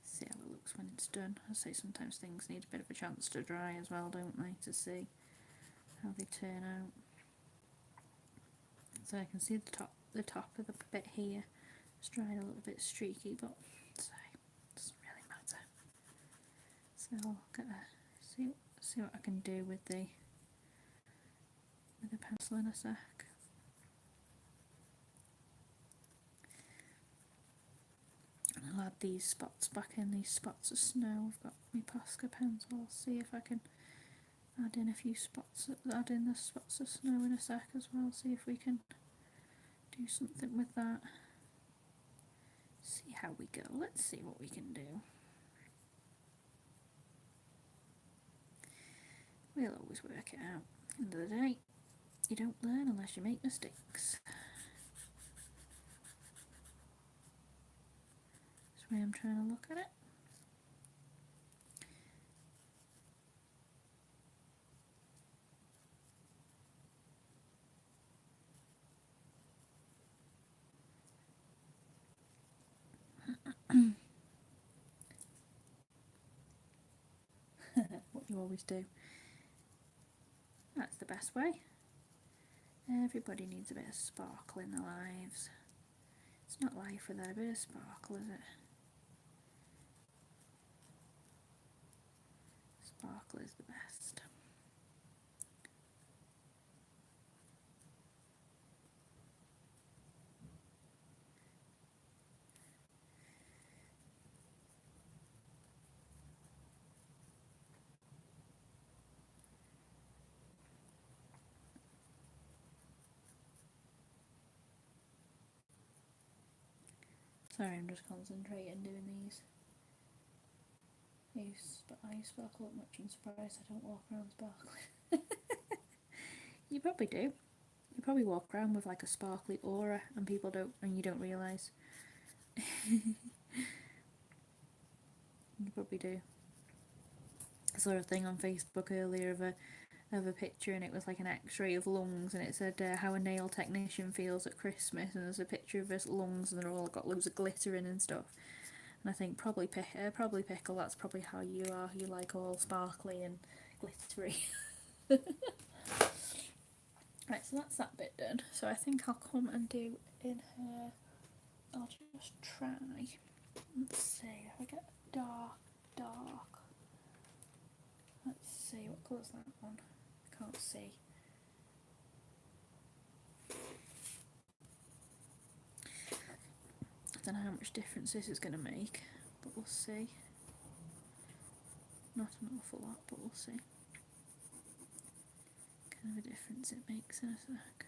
See how it looks when it's done. I say sometimes things need a bit of a chance to dry as well, don't they? To see how they turn out. So I can see the top of the bit here. It's dried a little bit streaky, but so it doesn't really matter. So I'll get see what I can do with the pencil in a sec. And I'll add these spots back in, these spots of snow. I've got my Posca pen, so I'll see if I can add in a few spots, add in the spots of snow in a sec as well, see if we can do something with that. See how we go. Let's see what we can do. We'll always work it out. At the end of the day, you don't learn unless you make mistakes. That's the way I'm trying to look at it. What you always do. That's the best way. Everybody needs a bit of sparkle in their lives. It's not life without a bit of sparkle, is it? Sparkle is the best. Sorry, I'm just concentrating doing these. I sparkle up much. I'm surprised I don't walk around sparkling. You probably do. You probably walk around with like a sparkly aura and people don't, and you don't realise. You probably do. I saw a thing on Facebook earlier of a picture, and it was like an x-ray of lungs, and it said how a nail technician feels at Christmas, and there's a picture of his lungs and they're all got loads of glitter in and stuff. And I think probably Pickle, that's probably how you are. You like all sparkly and glittery. Right, so that's that bit done. So I think I'll come and do in her, I'll just try, let's see if I get dark. Let's see, what colour's that one? I can't see. I don't know how much difference this is going to make, but we'll see. Not an awful lot, but we'll see. Kind of a difference it makes in a sec.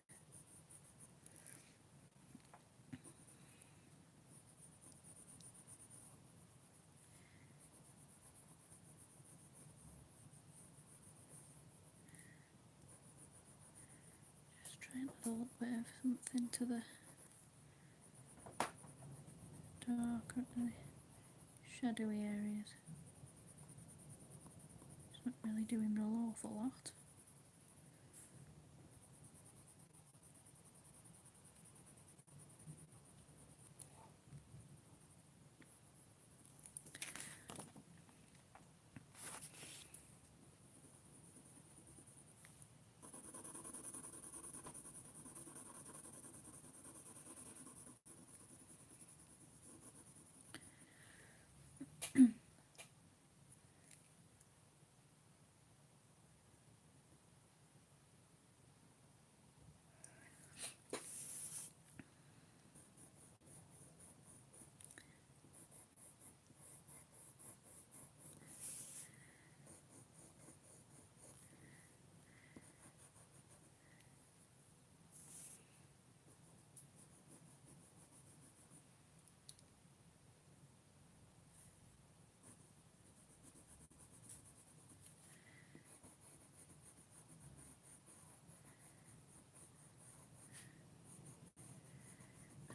Just try and add a little bit of something to the dark, really. shadowy areas. It's not really doing an awful lot.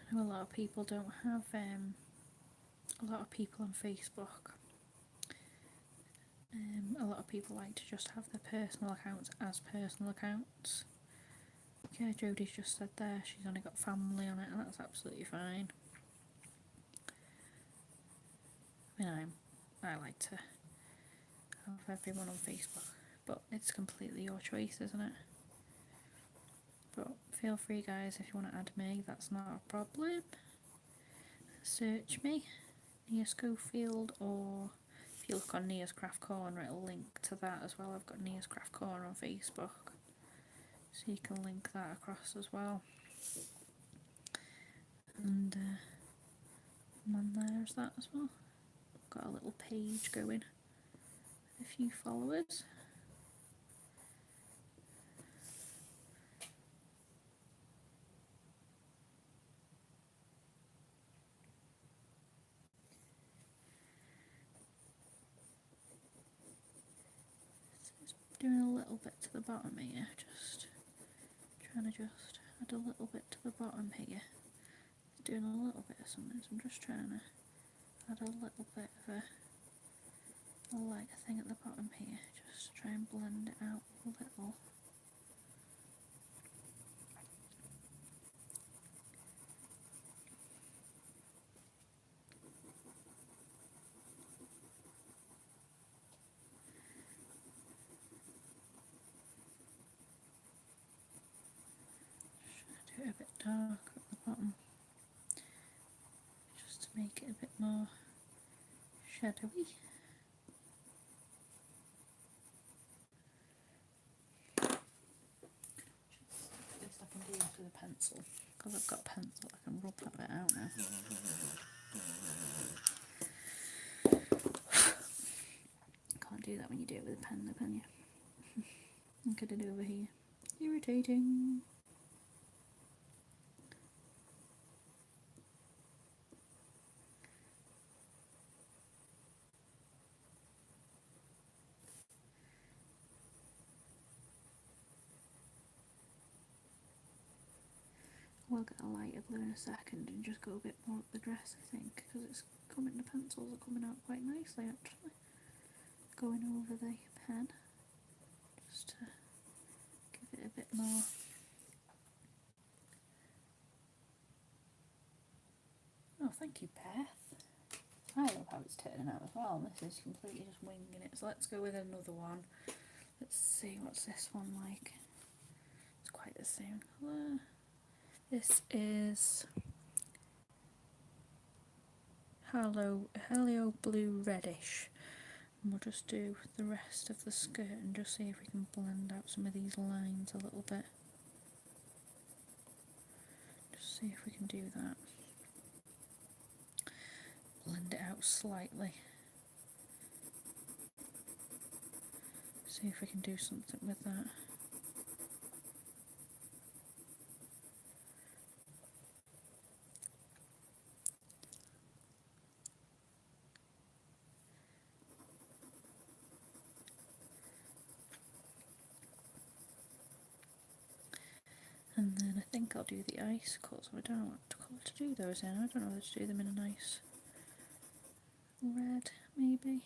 I know a lot of people don't have, a lot of people on Facebook, a lot of people like to just have their personal accounts as personal accounts. Yeah, Jodie's just said there she's only got family on it, and that's absolutely fine. I mean, I like to have everyone on Facebook, but it's completely your choice, isn't it? But feel free, guys, if you want to add me, that's not a problem. Search me, Nia Schofield, or if you look on Nia's Craft Corner, it'll link to that as well. I've got Nia's Craft Corner on Facebook, so you can link that across as well. And I'm on there as that as well. Got a little page going, a few followers. Doing a little bit to the bottom here, just trying to just add a little bit to the bottom here. Doing a little bit of something, so I'm just trying to add a little bit of a light thing at the bottom here, just try and blend it out a little. Do it a bit darker at the bottom, just to make it a bit more shadowy. This I can do this with a pencil, because I've got a pencil, I can rub that bit out now. Can't do that when you do it with a pen though, can you? Look at it over here. Irritating. We'll get a lighter blue in a second and just go a bit more up the dress, I think, because it's coming, the pencils are coming out quite nicely actually. Going over the pen, just to give it a bit more. Oh, thank you, Beth. I love how it's turning out as well. This is completely just winging it. So let's go with another one. Let's see, what's this one like? It's quite the same colour. This is Helio Blue Reddish. And we'll just do the rest of the skirt and just see if we can blend out some of these lines a little bit. Just see if we can do that. Blend it out slightly. See if we can do something with that. And then I think I'll do the icicles. I don't know what colour to do those in. I don't know whether to do them in a nice red, maybe.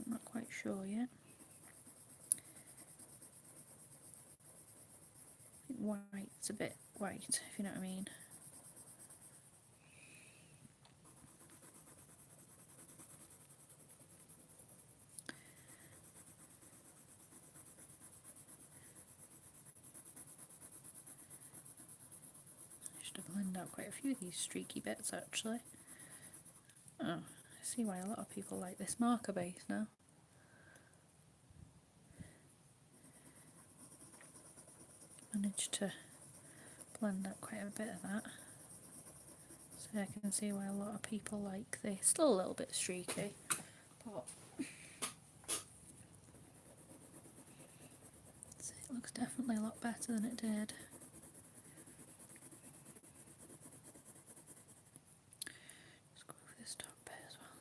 Not quite sure yet. I think white's a bit white, if you know what I mean. I should have blended out quite a few of these streaky bits actually. Oh, I see why a lot of people like this marker base now. Managed to blend out quite a bit of that. So I can see why a lot of people like this. Still a little bit streaky, but it looks definitely a lot better than it did. Just go over this top bit as well.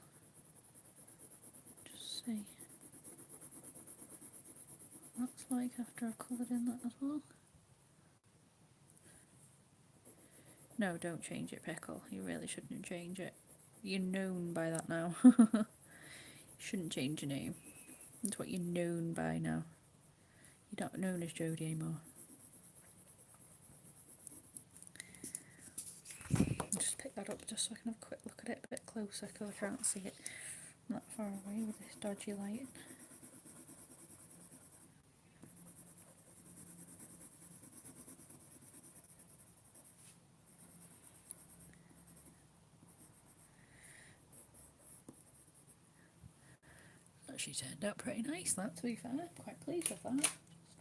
Just see what that's like after I've covered in that as well. No, don't change it, Pickle. You really shouldn't change it. You're known by that now. You shouldn't change your name. That's what you're known by now. You're not known as Jodie anymore. Just pick that up just so I can have a quick look at it a bit closer because I can't see it that far away with this dodgy lighting. Actually turned out pretty nice, that, to be fair. I'm quite pleased with that.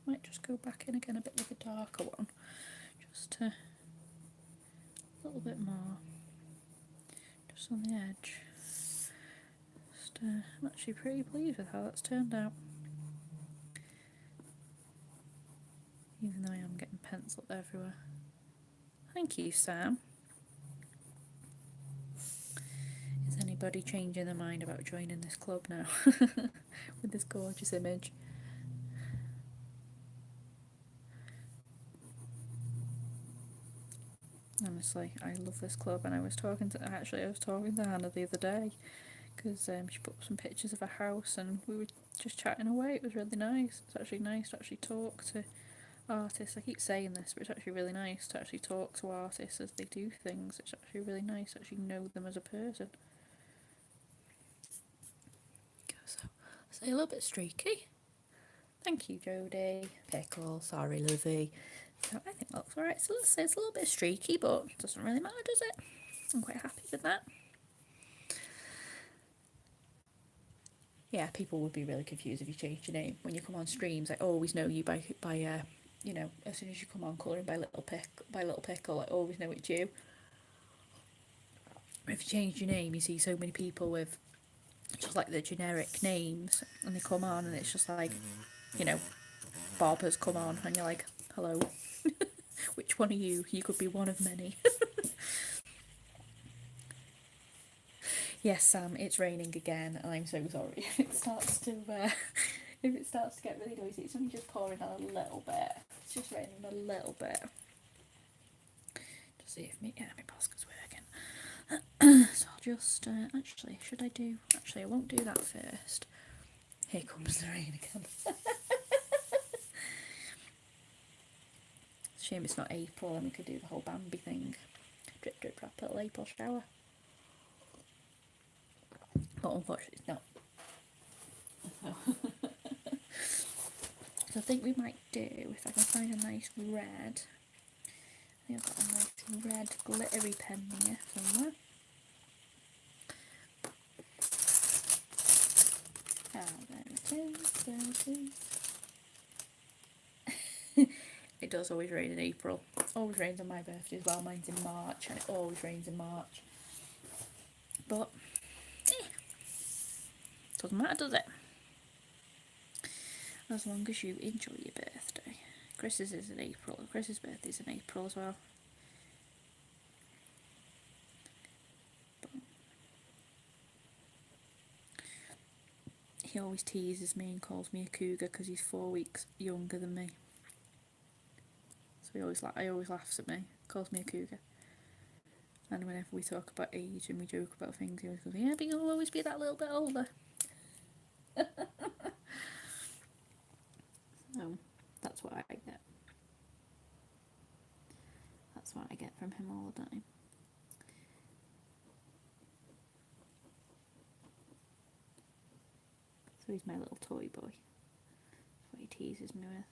Might just go back in again a bit with a darker one, just a little bit more, just on the edge. I'm actually pretty pleased with how that's turned out. Even though I am getting penciled everywhere. Thank you, Sam. Is anybody changing their mind about joining this club now? With this gorgeous image. Honestly, I love this club, and I was talking to Hannah the other day because she put up some pictures of her house and we were just chatting away. It was really nice. It's actually nice to actually talk to artists. I keep saying this, but it's actually really nice to actually talk to artists as they do things. It's actually really nice to actually know them as a person. So, say a little bit streaky. Thank you, Jodie. Pickle, sorry, Lizzie. So I think that looks alright. So let's say it's a little bit streaky, but it doesn't really matter, does it? I'm quite happy with that. Yeah, people would be really confused if you changed your name. When you come on streams, I always know you by you know, as soon as you come on colouring by Little Pickle, I always know it's you. If you change your name, you see so many people with just like the generic names, and they come on, and it's just like, you know, Bob has come on, and you're like, hello, which one are you? You could be one of many. Yes, Sam, it's raining again, and I'm so sorry if it starts to get really noisy. It's only just pouring on a little bit. It's just raining a little bit. Just see if my Posca's working. So I'll just actually, I won't do that first. Here comes the rain again. It's a shame it's not April and we could do the whole Bambi thing. Drip, drip, drop, little April shower. But unfortunately it's not. So I think we might do, if I can find a nice red. I think I've got a nice red glittery pen here somewhere. There it is. It does always rain in April. It always rains on my birthday as well. Mine's in March, and it always rains in March. But doesn't matter, does it? As long as you enjoy your birthday. Chris's is in April. Chris's birthday's in April as well. He always teases me and calls me a cougar because he's 4 weeks younger than me. So he always laughs at me, calls me a cougar. And whenever we talk about age and we joke about things, he always goes, yeah, but you'll always be that little bit older. So that's what I get. That's what I get from him all the time. So he's my little toy boy. That's what he teases me with.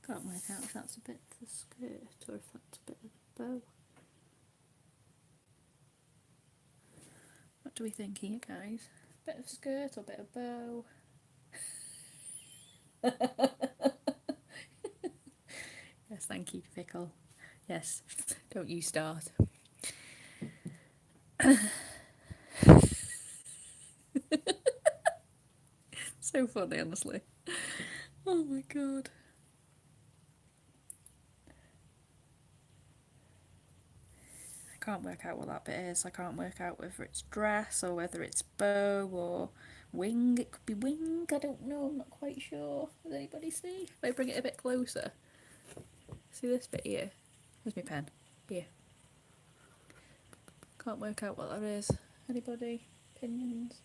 Can't work out if that's a bit of the skirt or if that's a bit of the bow. What do we think here, guys? Bit of skirt or bit of bow? Yes, thank you, Pickle. Yes, don't you start. So funny, honestly. Oh my god. I can't work out what that bit is. I can't work out whether it's dress or whether it's bow or wing. It could be wing. I don't know. I'm not quite sure. Does anybody see? If I bring it a bit closer. See this bit here? Where's my pen? Here. Can't work out what that is. Anybody? Opinions?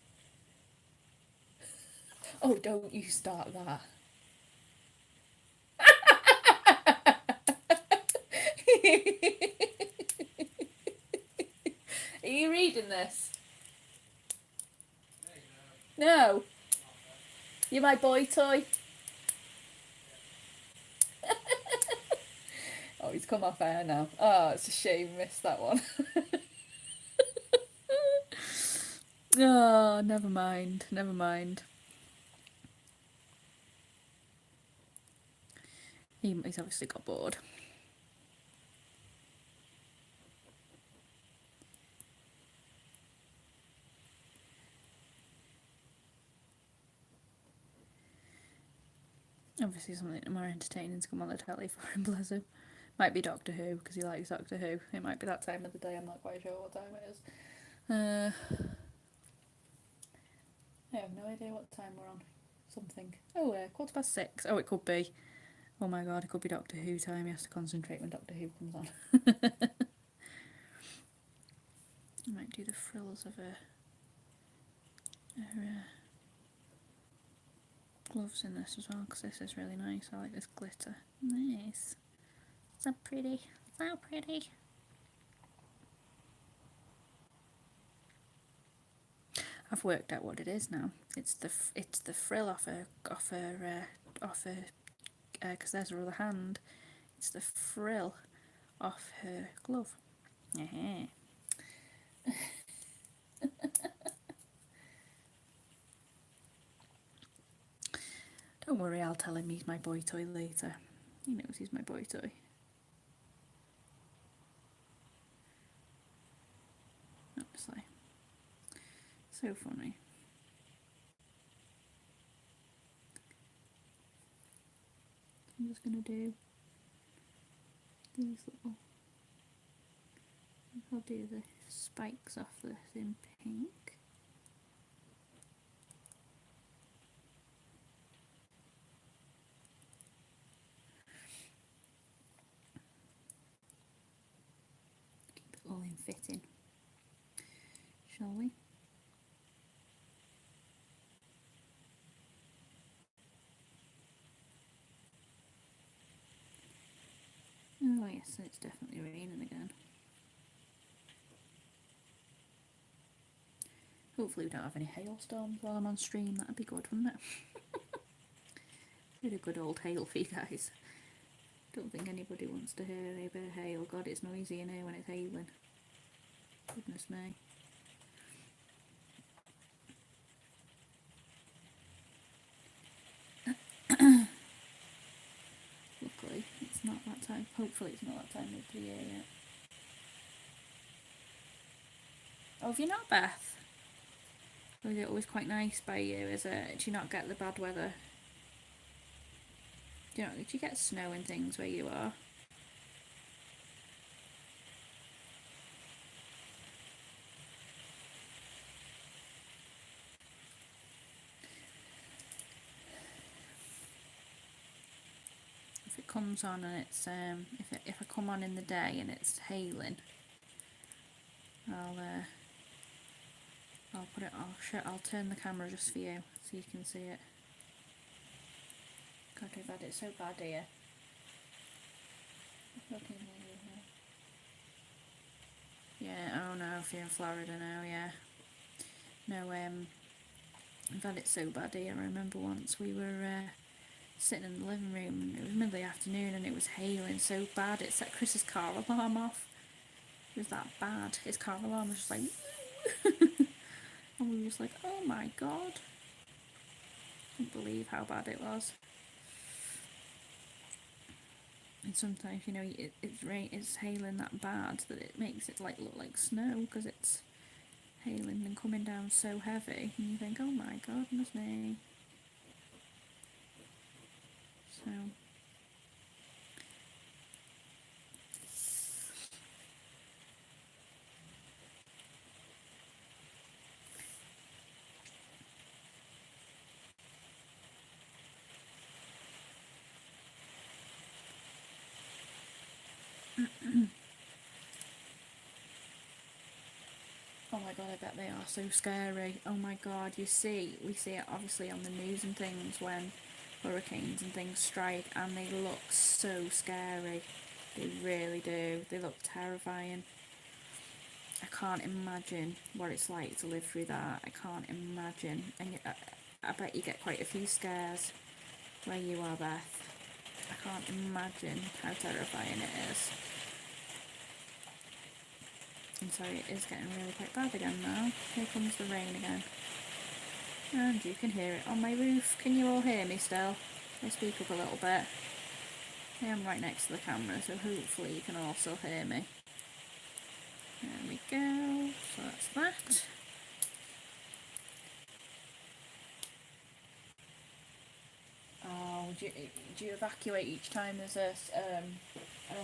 Oh, don't you start that. Are you reading this? No. You're my boy toy. Oh, he's come off air now. Oh, it's a shame missed that one. Oh, never mind. Never mind. He's obviously got bored. Obviously something more entertaining to come on the telly for him, bless him. Might be Doctor Who, because he likes Doctor Who. It might be that time of the day, I'm not quite sure what time it is. I have no idea what time we're on. Something. Oh, 6:15. Oh, it could be. Oh my god, it could be Doctor Who time. He has to concentrate when Doctor Who comes on. I might do the frills of her gloves in this as well, because this is really nice. I like this glitter. Nice. So pretty. So pretty. I've worked out what it is now. It's the frill off her because there's her other hand. It's the frill off her glove. Don't worry, I'll tell him he's my boy toy later. He knows he's my boy toy. Honestly. So funny. I'm just gonna do these little. I'll do the spikes off this in pink. Keep it all in fitting, shall we? Oh yes, it's definitely raining again. Hopefully we don't have any hailstorms while I'm on stream. That'd be good, wouldn't it? Bit of good old hail for you guys. Don't think anybody wants to hear a bit of hail. God, it's noisy in here when it's hailing. Goodness me. Luckily, it's not that time. Hopefully it's not that time of the year yet. Oh, have you not, Beth? Or is it always quite nice by you? Is it? Do you not get the bad weather? Do you get snow and things where you are? comes on and it's if I come on in the day and it's hailing, I'll put it off. I'll turn the camera just for you so you can see it. God, we've had it so bad here. Yeah, oh no, if you're in Florida now, yeah. No, we've had it so bad here. I remember once we were sitting in the living room and it was middle of the afternoon and it was hailing so bad it set Chris's car alarm off. It was that bad. His car alarm was just like and we were just like, oh my god. Couldn't believe how bad it was. And sometimes, you know, it's hailing that bad that it makes it like look like snow because it's hailing and coming down so heavy and you think, oh my goodness me. So oh my god, I bet they are so scary. Oh my god, we see it obviously on the news and things when hurricanes and things strike and they look so scary. They really do. They look terrifying. I can't imagine what it's like to live through that. I can't imagine. And I bet you get quite a few scares where you are, Beth. I can't imagine how terrifying it is. And so it is getting really quite bad again now. Here comes the rain again. And you can hear it on my roof. Can you all hear me still? I speak up a little bit. I am right next to the camera, so hopefully you can all still hear me. There we go. So that's that. Oh, do you evacuate each time there's a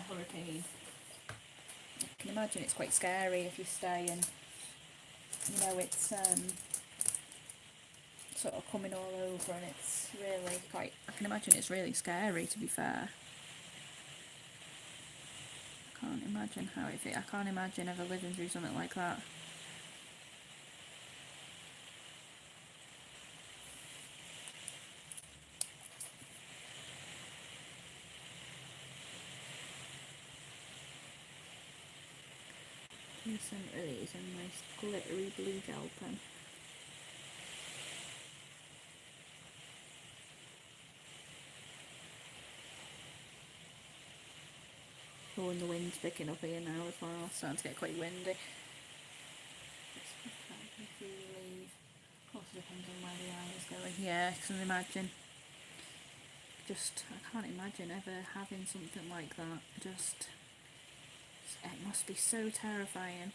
hurricane? I can imagine it's quite scary if you stay and, you know, it's sort of coming all over and it's really quite, I can imagine it's really scary, to be fair. I can't imagine how it feels. I can't imagine ever living through something like that. The centre of these a nice glittery blue gel pen. Oh, and the wind's picking up here now as well. It's starting to get quite windy. If you leave, of course it depends on where the eye is going. Yeah, I can imagine. I can't imagine ever having something like that. It must be so terrifying.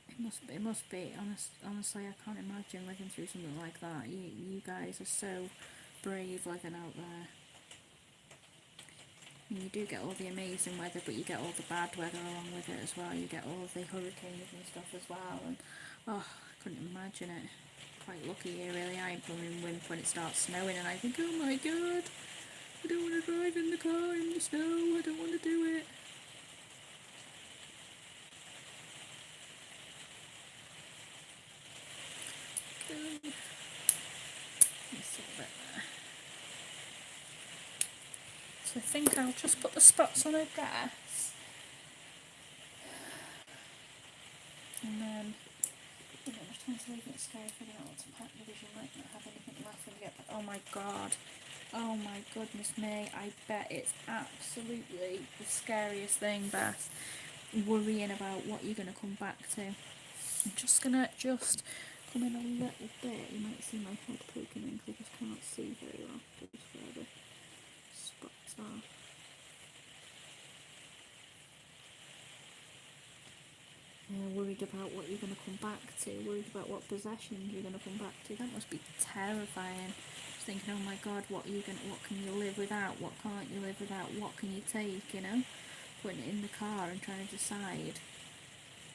It must be. Honestly, I can't imagine living through something like that. You guys are so brave living out there. And you do get all the amazing weather, but you get all the bad weather along with it as well. You get all the hurricanes and stuff as well. And oh, I couldn't imagine it. Quite lucky here, really. I wimp when it starts snowing, and I think, oh my god, I don't want to drive in the car in the snow. I don't want to do it. Good. So I think I'll just put the spots on her dress. And then I'm just trying to leave it scary if I don't want to pack because you might not have anything left when you get back. Oh my god. Oh my goodness me. I bet it's absolutely the scariest thing, Beth. Worrying about what you're going to come back to. I'm just going to come in a little bit. You might see my head poking in because I just can't see very well. Just where the spots are. Worried about what you're going to come back to, worried about what possessions you're going to come back to. That must be terrifying. Just thinking, oh my god, what can you live without? What can't you live without? What can you take, you know? Putting it in the car and trying to decide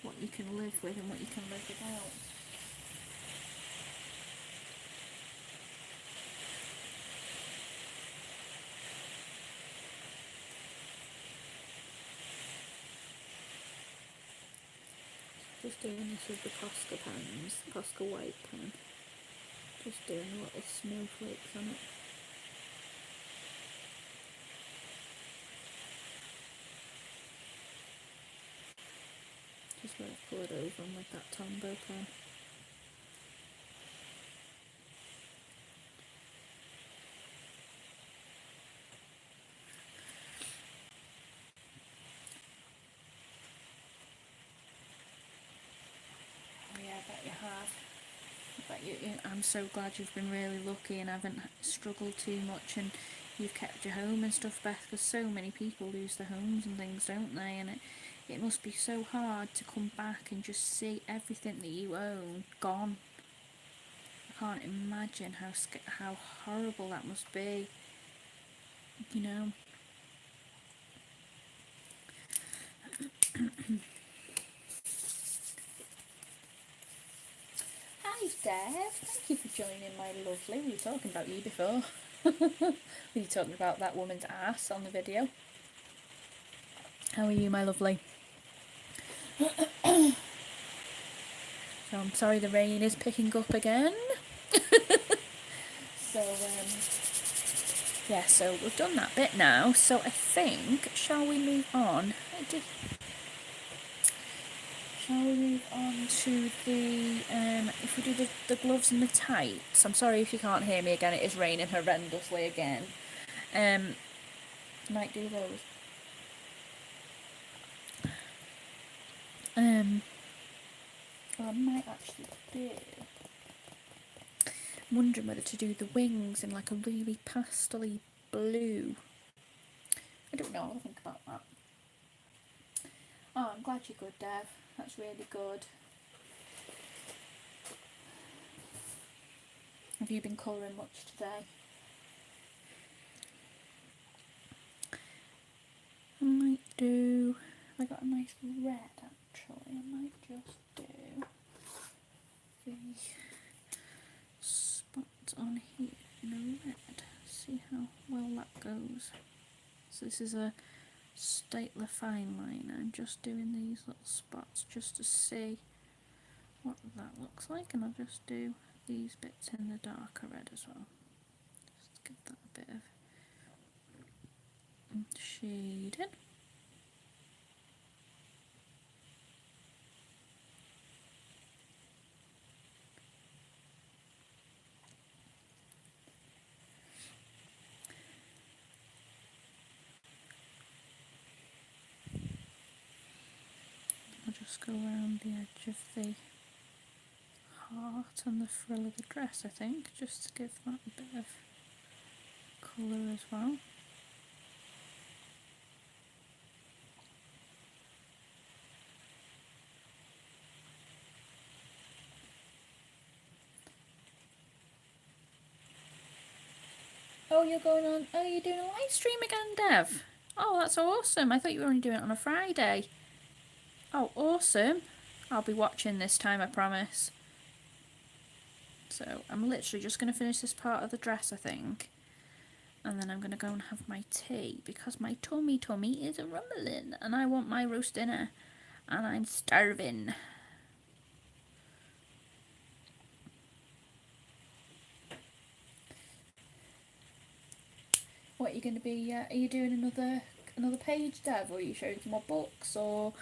what you can live with and what you can live without. Just doing this with the Posca pens, Posca white pen. Just doing little snowflakes on it. Just where I've poured over them with that Tombow pen. Oh yeah, I bet you have. I'm so glad you've been really lucky and haven't struggled too much, and you've kept your home and stuff, Beth, because so many people lose their homes and things, don't they? And it must be so hard to come back and just see everything that you own gone. I can't imagine how horrible that must be, you know. Hi Dev, thank you for joining, my lovely. We were talking about you before. We were talking about that woman's ass on the video. How are you, my lovely? So I'm sorry the rain is picking up again. Yeah, so we've done that bit now. So I think, shall we move on? Shall we move on to the, if we do the gloves and the tights? I'm sorry if you can't hear me again, it is raining horrendously again. Might do those. Well, I might actually do. I'm wondering whether to do the wings in like a really pastel-y blue. I don't know, I'll think about that. Oh, I'm glad you're good, Dev. That's really good. Have you been colouring much today? I might do... I got a nice red actually. I might just do the spots on here in a red. See how well that goes. So this is a Stapler fine liner. I'm just doing these little spots just to see what that looks like, and I'll just do these bits in the darker red as well. Just give that a bit of shading. I'll just go around the edge of the heart and the frill of the dress, I think, just to give that a bit of colour as well. Oh, you're going on, oh, you're doing a live stream again, Dev? Oh, that's awesome. I thought you were only doing it on a Friday. Oh, awesome. I'll be watching this time, I promise. So I'm literally just going to finish this part of the dress, I think. And then I'm going to go and have my tea, because my tummy is rumbling and I want my roast dinner and I'm starving. What are you going to be, are you doing another page, Dev, or are you showing some more books, or...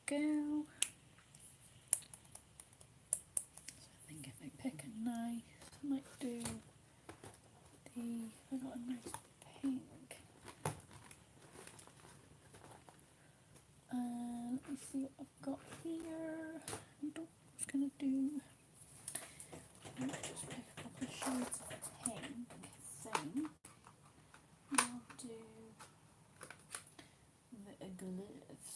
Go. So I think if I pick a knife, I might do I got a nice pink. Let me see what I've got here. I'm just gonna do. I might just pick a couple of shades of pink thing. And I'll do the gloves.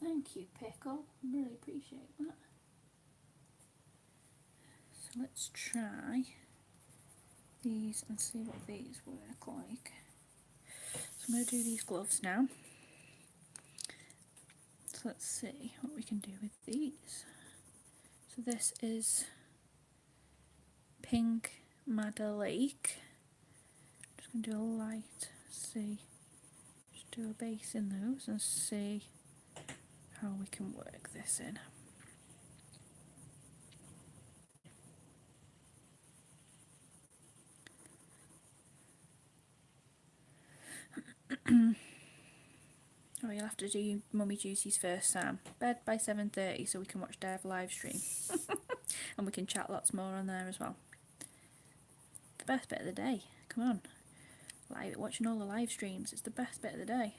Thank you, Pickle. Really appreciate that. So let's try these and see what these work like. So I'm going to do these gloves now. So let's see what we can do with these. So this is Pink Madder Lake. Just going to do a light, see, just do a base in those and see how we can work this in. Oh, you'll have to do mummy duties first, Sam. Bed by 7:30 so we can watch Dev live stream. And we can chat lots more on there as well. The best bit of the day. Come on. Watching all the live streams. It's the best bit of the day.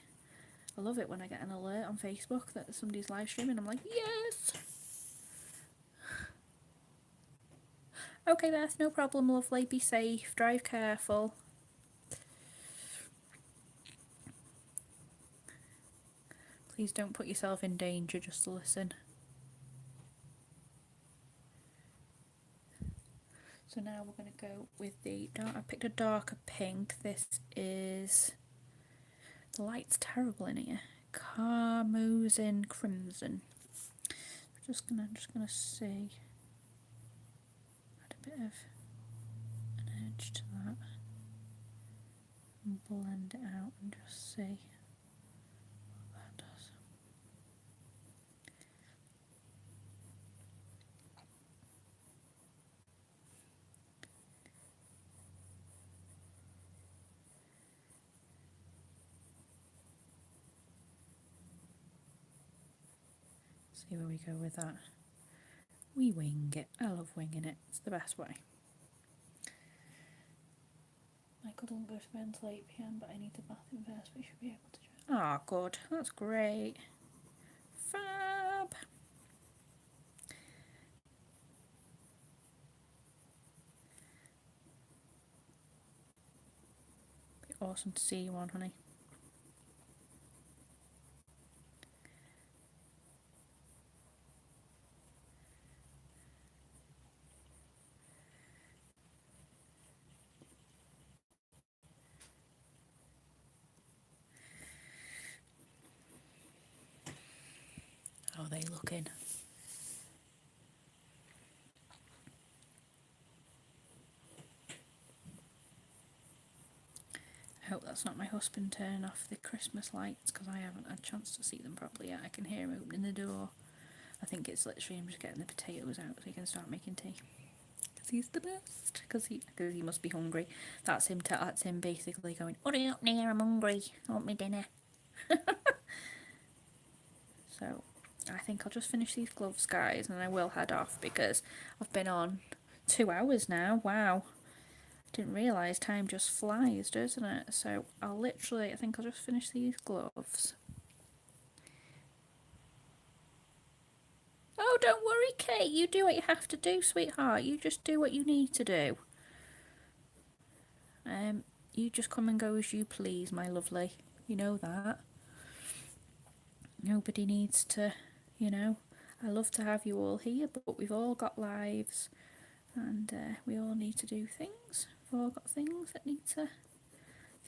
I love it when I get an alert on Facebook that somebody's live streaming. I'm like, yes! Okay, Beth, no problem, lovely. Be safe. Drive careful. Please don't put yourself in danger just to listen. So now we're going to go with the dark. I picked a darker pink. This is, the light's terrible in here. Carmozin Crimson. Just gonna see. Add a bit of an edge to that. And blend it out and just see what that does. See where we go with that. We wing it. I love winging it. It's the best way. Michael doesn't go to bed until 8 PM, but I need the bathroom first. We should be able to. Ah, good. That's great. Fab. Be awesome to see you on, honey. How are they looking? I hope that's not my husband turning off the Christmas lights because I haven't had a chance to see them properly yet. I can hear him opening the door. I think it's literally him just getting the potatoes out so he can start making tea. Because he's the best. Because he must be hungry. That's him basically going, hurry up now, I'm hungry. I want my dinner. So I think I'll just finish these gloves, guys, and I will head off because I've been on 2 hours now. Wow. Didn't realise time just flies, doesn't it? So I think I'll just finish these gloves. Oh, don't worry, Kate. You do what you have to do, sweetheart. You just do what you need to do. You just come and go as you please, my lovely. You know that. Nobody needs to, I love to have you all here, but we've all got lives and we all need to do things. We've all got things that need to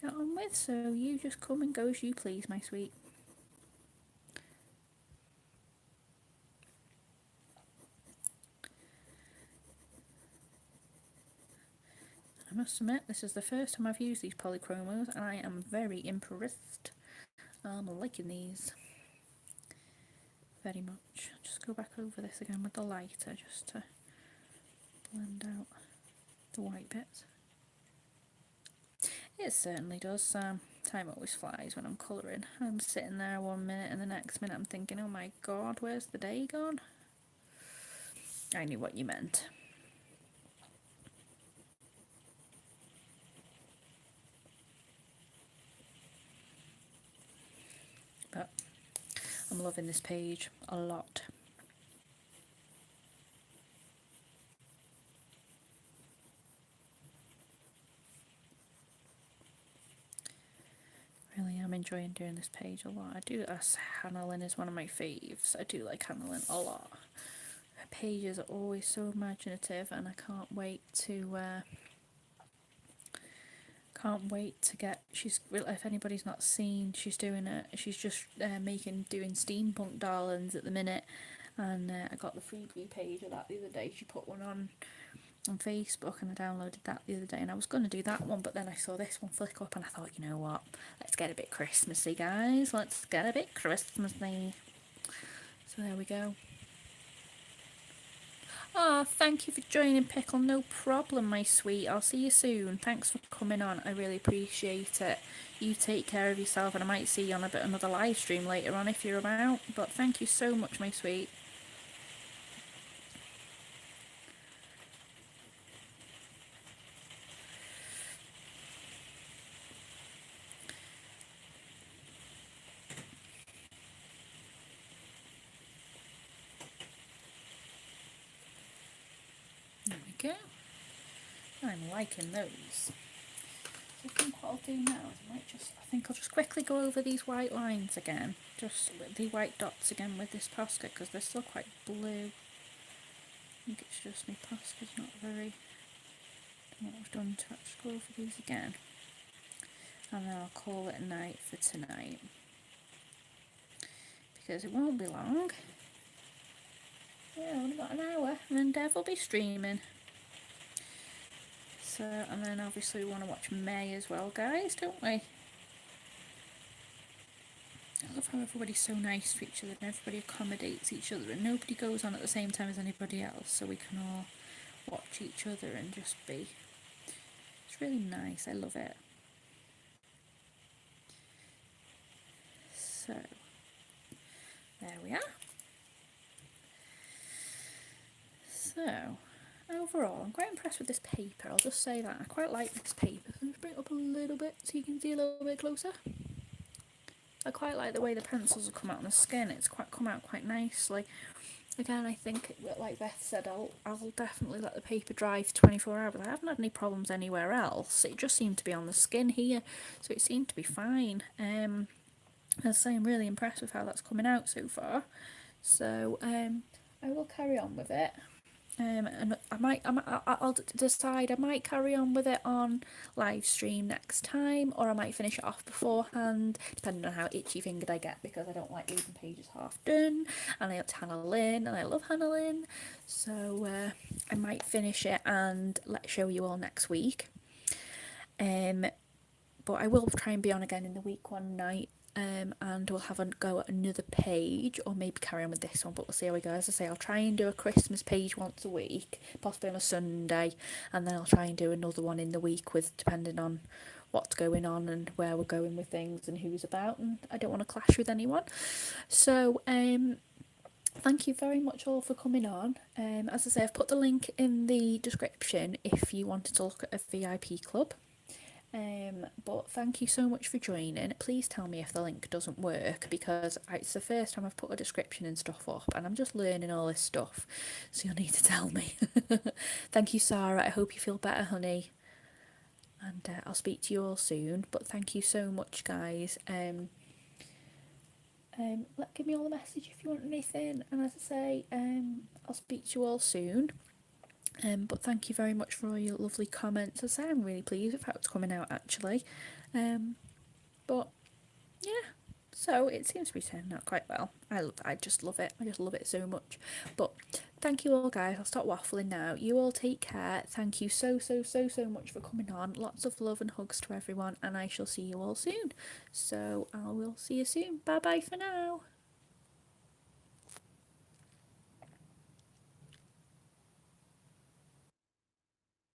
get on with, so you just come and go as you please, my sweet. I must admit, this is the first time I've used these polychromos and I am very impressed. I'm liking these very much. Just go back over this again with the lighter just to blend out the white bits. It certainly does. Time always flies when I'm colouring. I'm sitting there 1 minute and the next minute I'm thinking, oh my god, where's the day gone? I knew what you meant. But I'm loving this page a lot. Really am. I'm enjoying doing this page a lot. I do, Hannah Lynn is one of my faves. I do like Hannah Lynn a lot. Her pages are always so imaginative, and I can't wait to get. If anybody's not seen, she's doing it. She's just doing steampunk darlings at the minute, and I got the freebie page of that the other day. She put one on Facebook, and I downloaded that the other day, and I was going to do that one, but then I saw this one flick up and I thought, you know what, let's get a bit Christmassy, guys, let's get a bit Christmassy. So there we go. Thank you for joining, Pickle. No problem, my sweet. I'll see you soon. Thanks for coming on. I really appreciate it. You take care of yourself, and I might see you on another live stream later on if you're about, but thank you so much, my sweet. There we go. I'm liking those. I think what I'll do now is I think I'll just quickly go over these white lines again, just the white dots again with this posca, because they're still quite blue. I think it's just my posca's not very, what I've done to actually go over these again, and then I'll call it a night for tonight, because it won't be long. Yeah, only got an hour, and then Dev will be streaming. So, and then obviously we want to watch May as well, guys, don't we? I love how everybody's so nice to each other and everybody accommodates each other and nobody goes on at the same time as anybody else, so we can all watch each other and just be. It's really nice, I love it. So, there we are. So, overall, I'm quite impressed with this paper. I'll just say that. I quite like this paper. So just bring it up a little bit so you can see a little bit closer. I quite like the way the pencils have come out on the skin. It's come out quite nicely. Again, I think, like Beth said, I'll definitely let the paper dry for 24 hours. I haven't had any problems anywhere else. It just seemed to be on the skin here, so it seemed to be fine. As I say, I'm really impressed with how that's coming out so far. So I will carry on with it. And I'll decide. I might carry on with it on live stream next time, or I might finish it off beforehand, depending on how itchy fingered I get, because I don't like leaving pages half done. And I up to Hannah Lynn, and I love Hannah Lynn, so I might finish it and show you all next week. But I will try and be on again in the week one night. And we'll have a go at another page, or maybe carry on with this one, but we'll see how we go. As I say, I'll try and do a Christmas page once a week, possibly on a Sunday, and then I'll try and do another one in the week, with depending on what's going on and where we're going with things and who's about, and I don't want to clash with anyone. So thank you very much all for coming on. As I say, I've put the link in the description if you wanted to look at a VIP club. But thank you so much for joining. Please tell me if the link doesn't work, because it's the first time I've put a description and stuff up, and I'm just learning all this stuff, so you'll need to tell me. Thank you, Sarah. I hope you feel better, honey, and I'll speak to you all soon. But thank you so much, guys. Give me all the message if you want anything, and as I say, I'll speak to you all soon. But thank you very much for all your lovely comments. As I say, I'm really pleased with how it's coming out, actually. But yeah, so it seems to be turning out quite well. I just love it. I just love it so much. But thank you all, guys. I'll stop waffling now. You all take care. Thank you so much for coming on. Lots of love and hugs to everyone, and I shall see you all soon. So I will see you soon. Bye bye for now.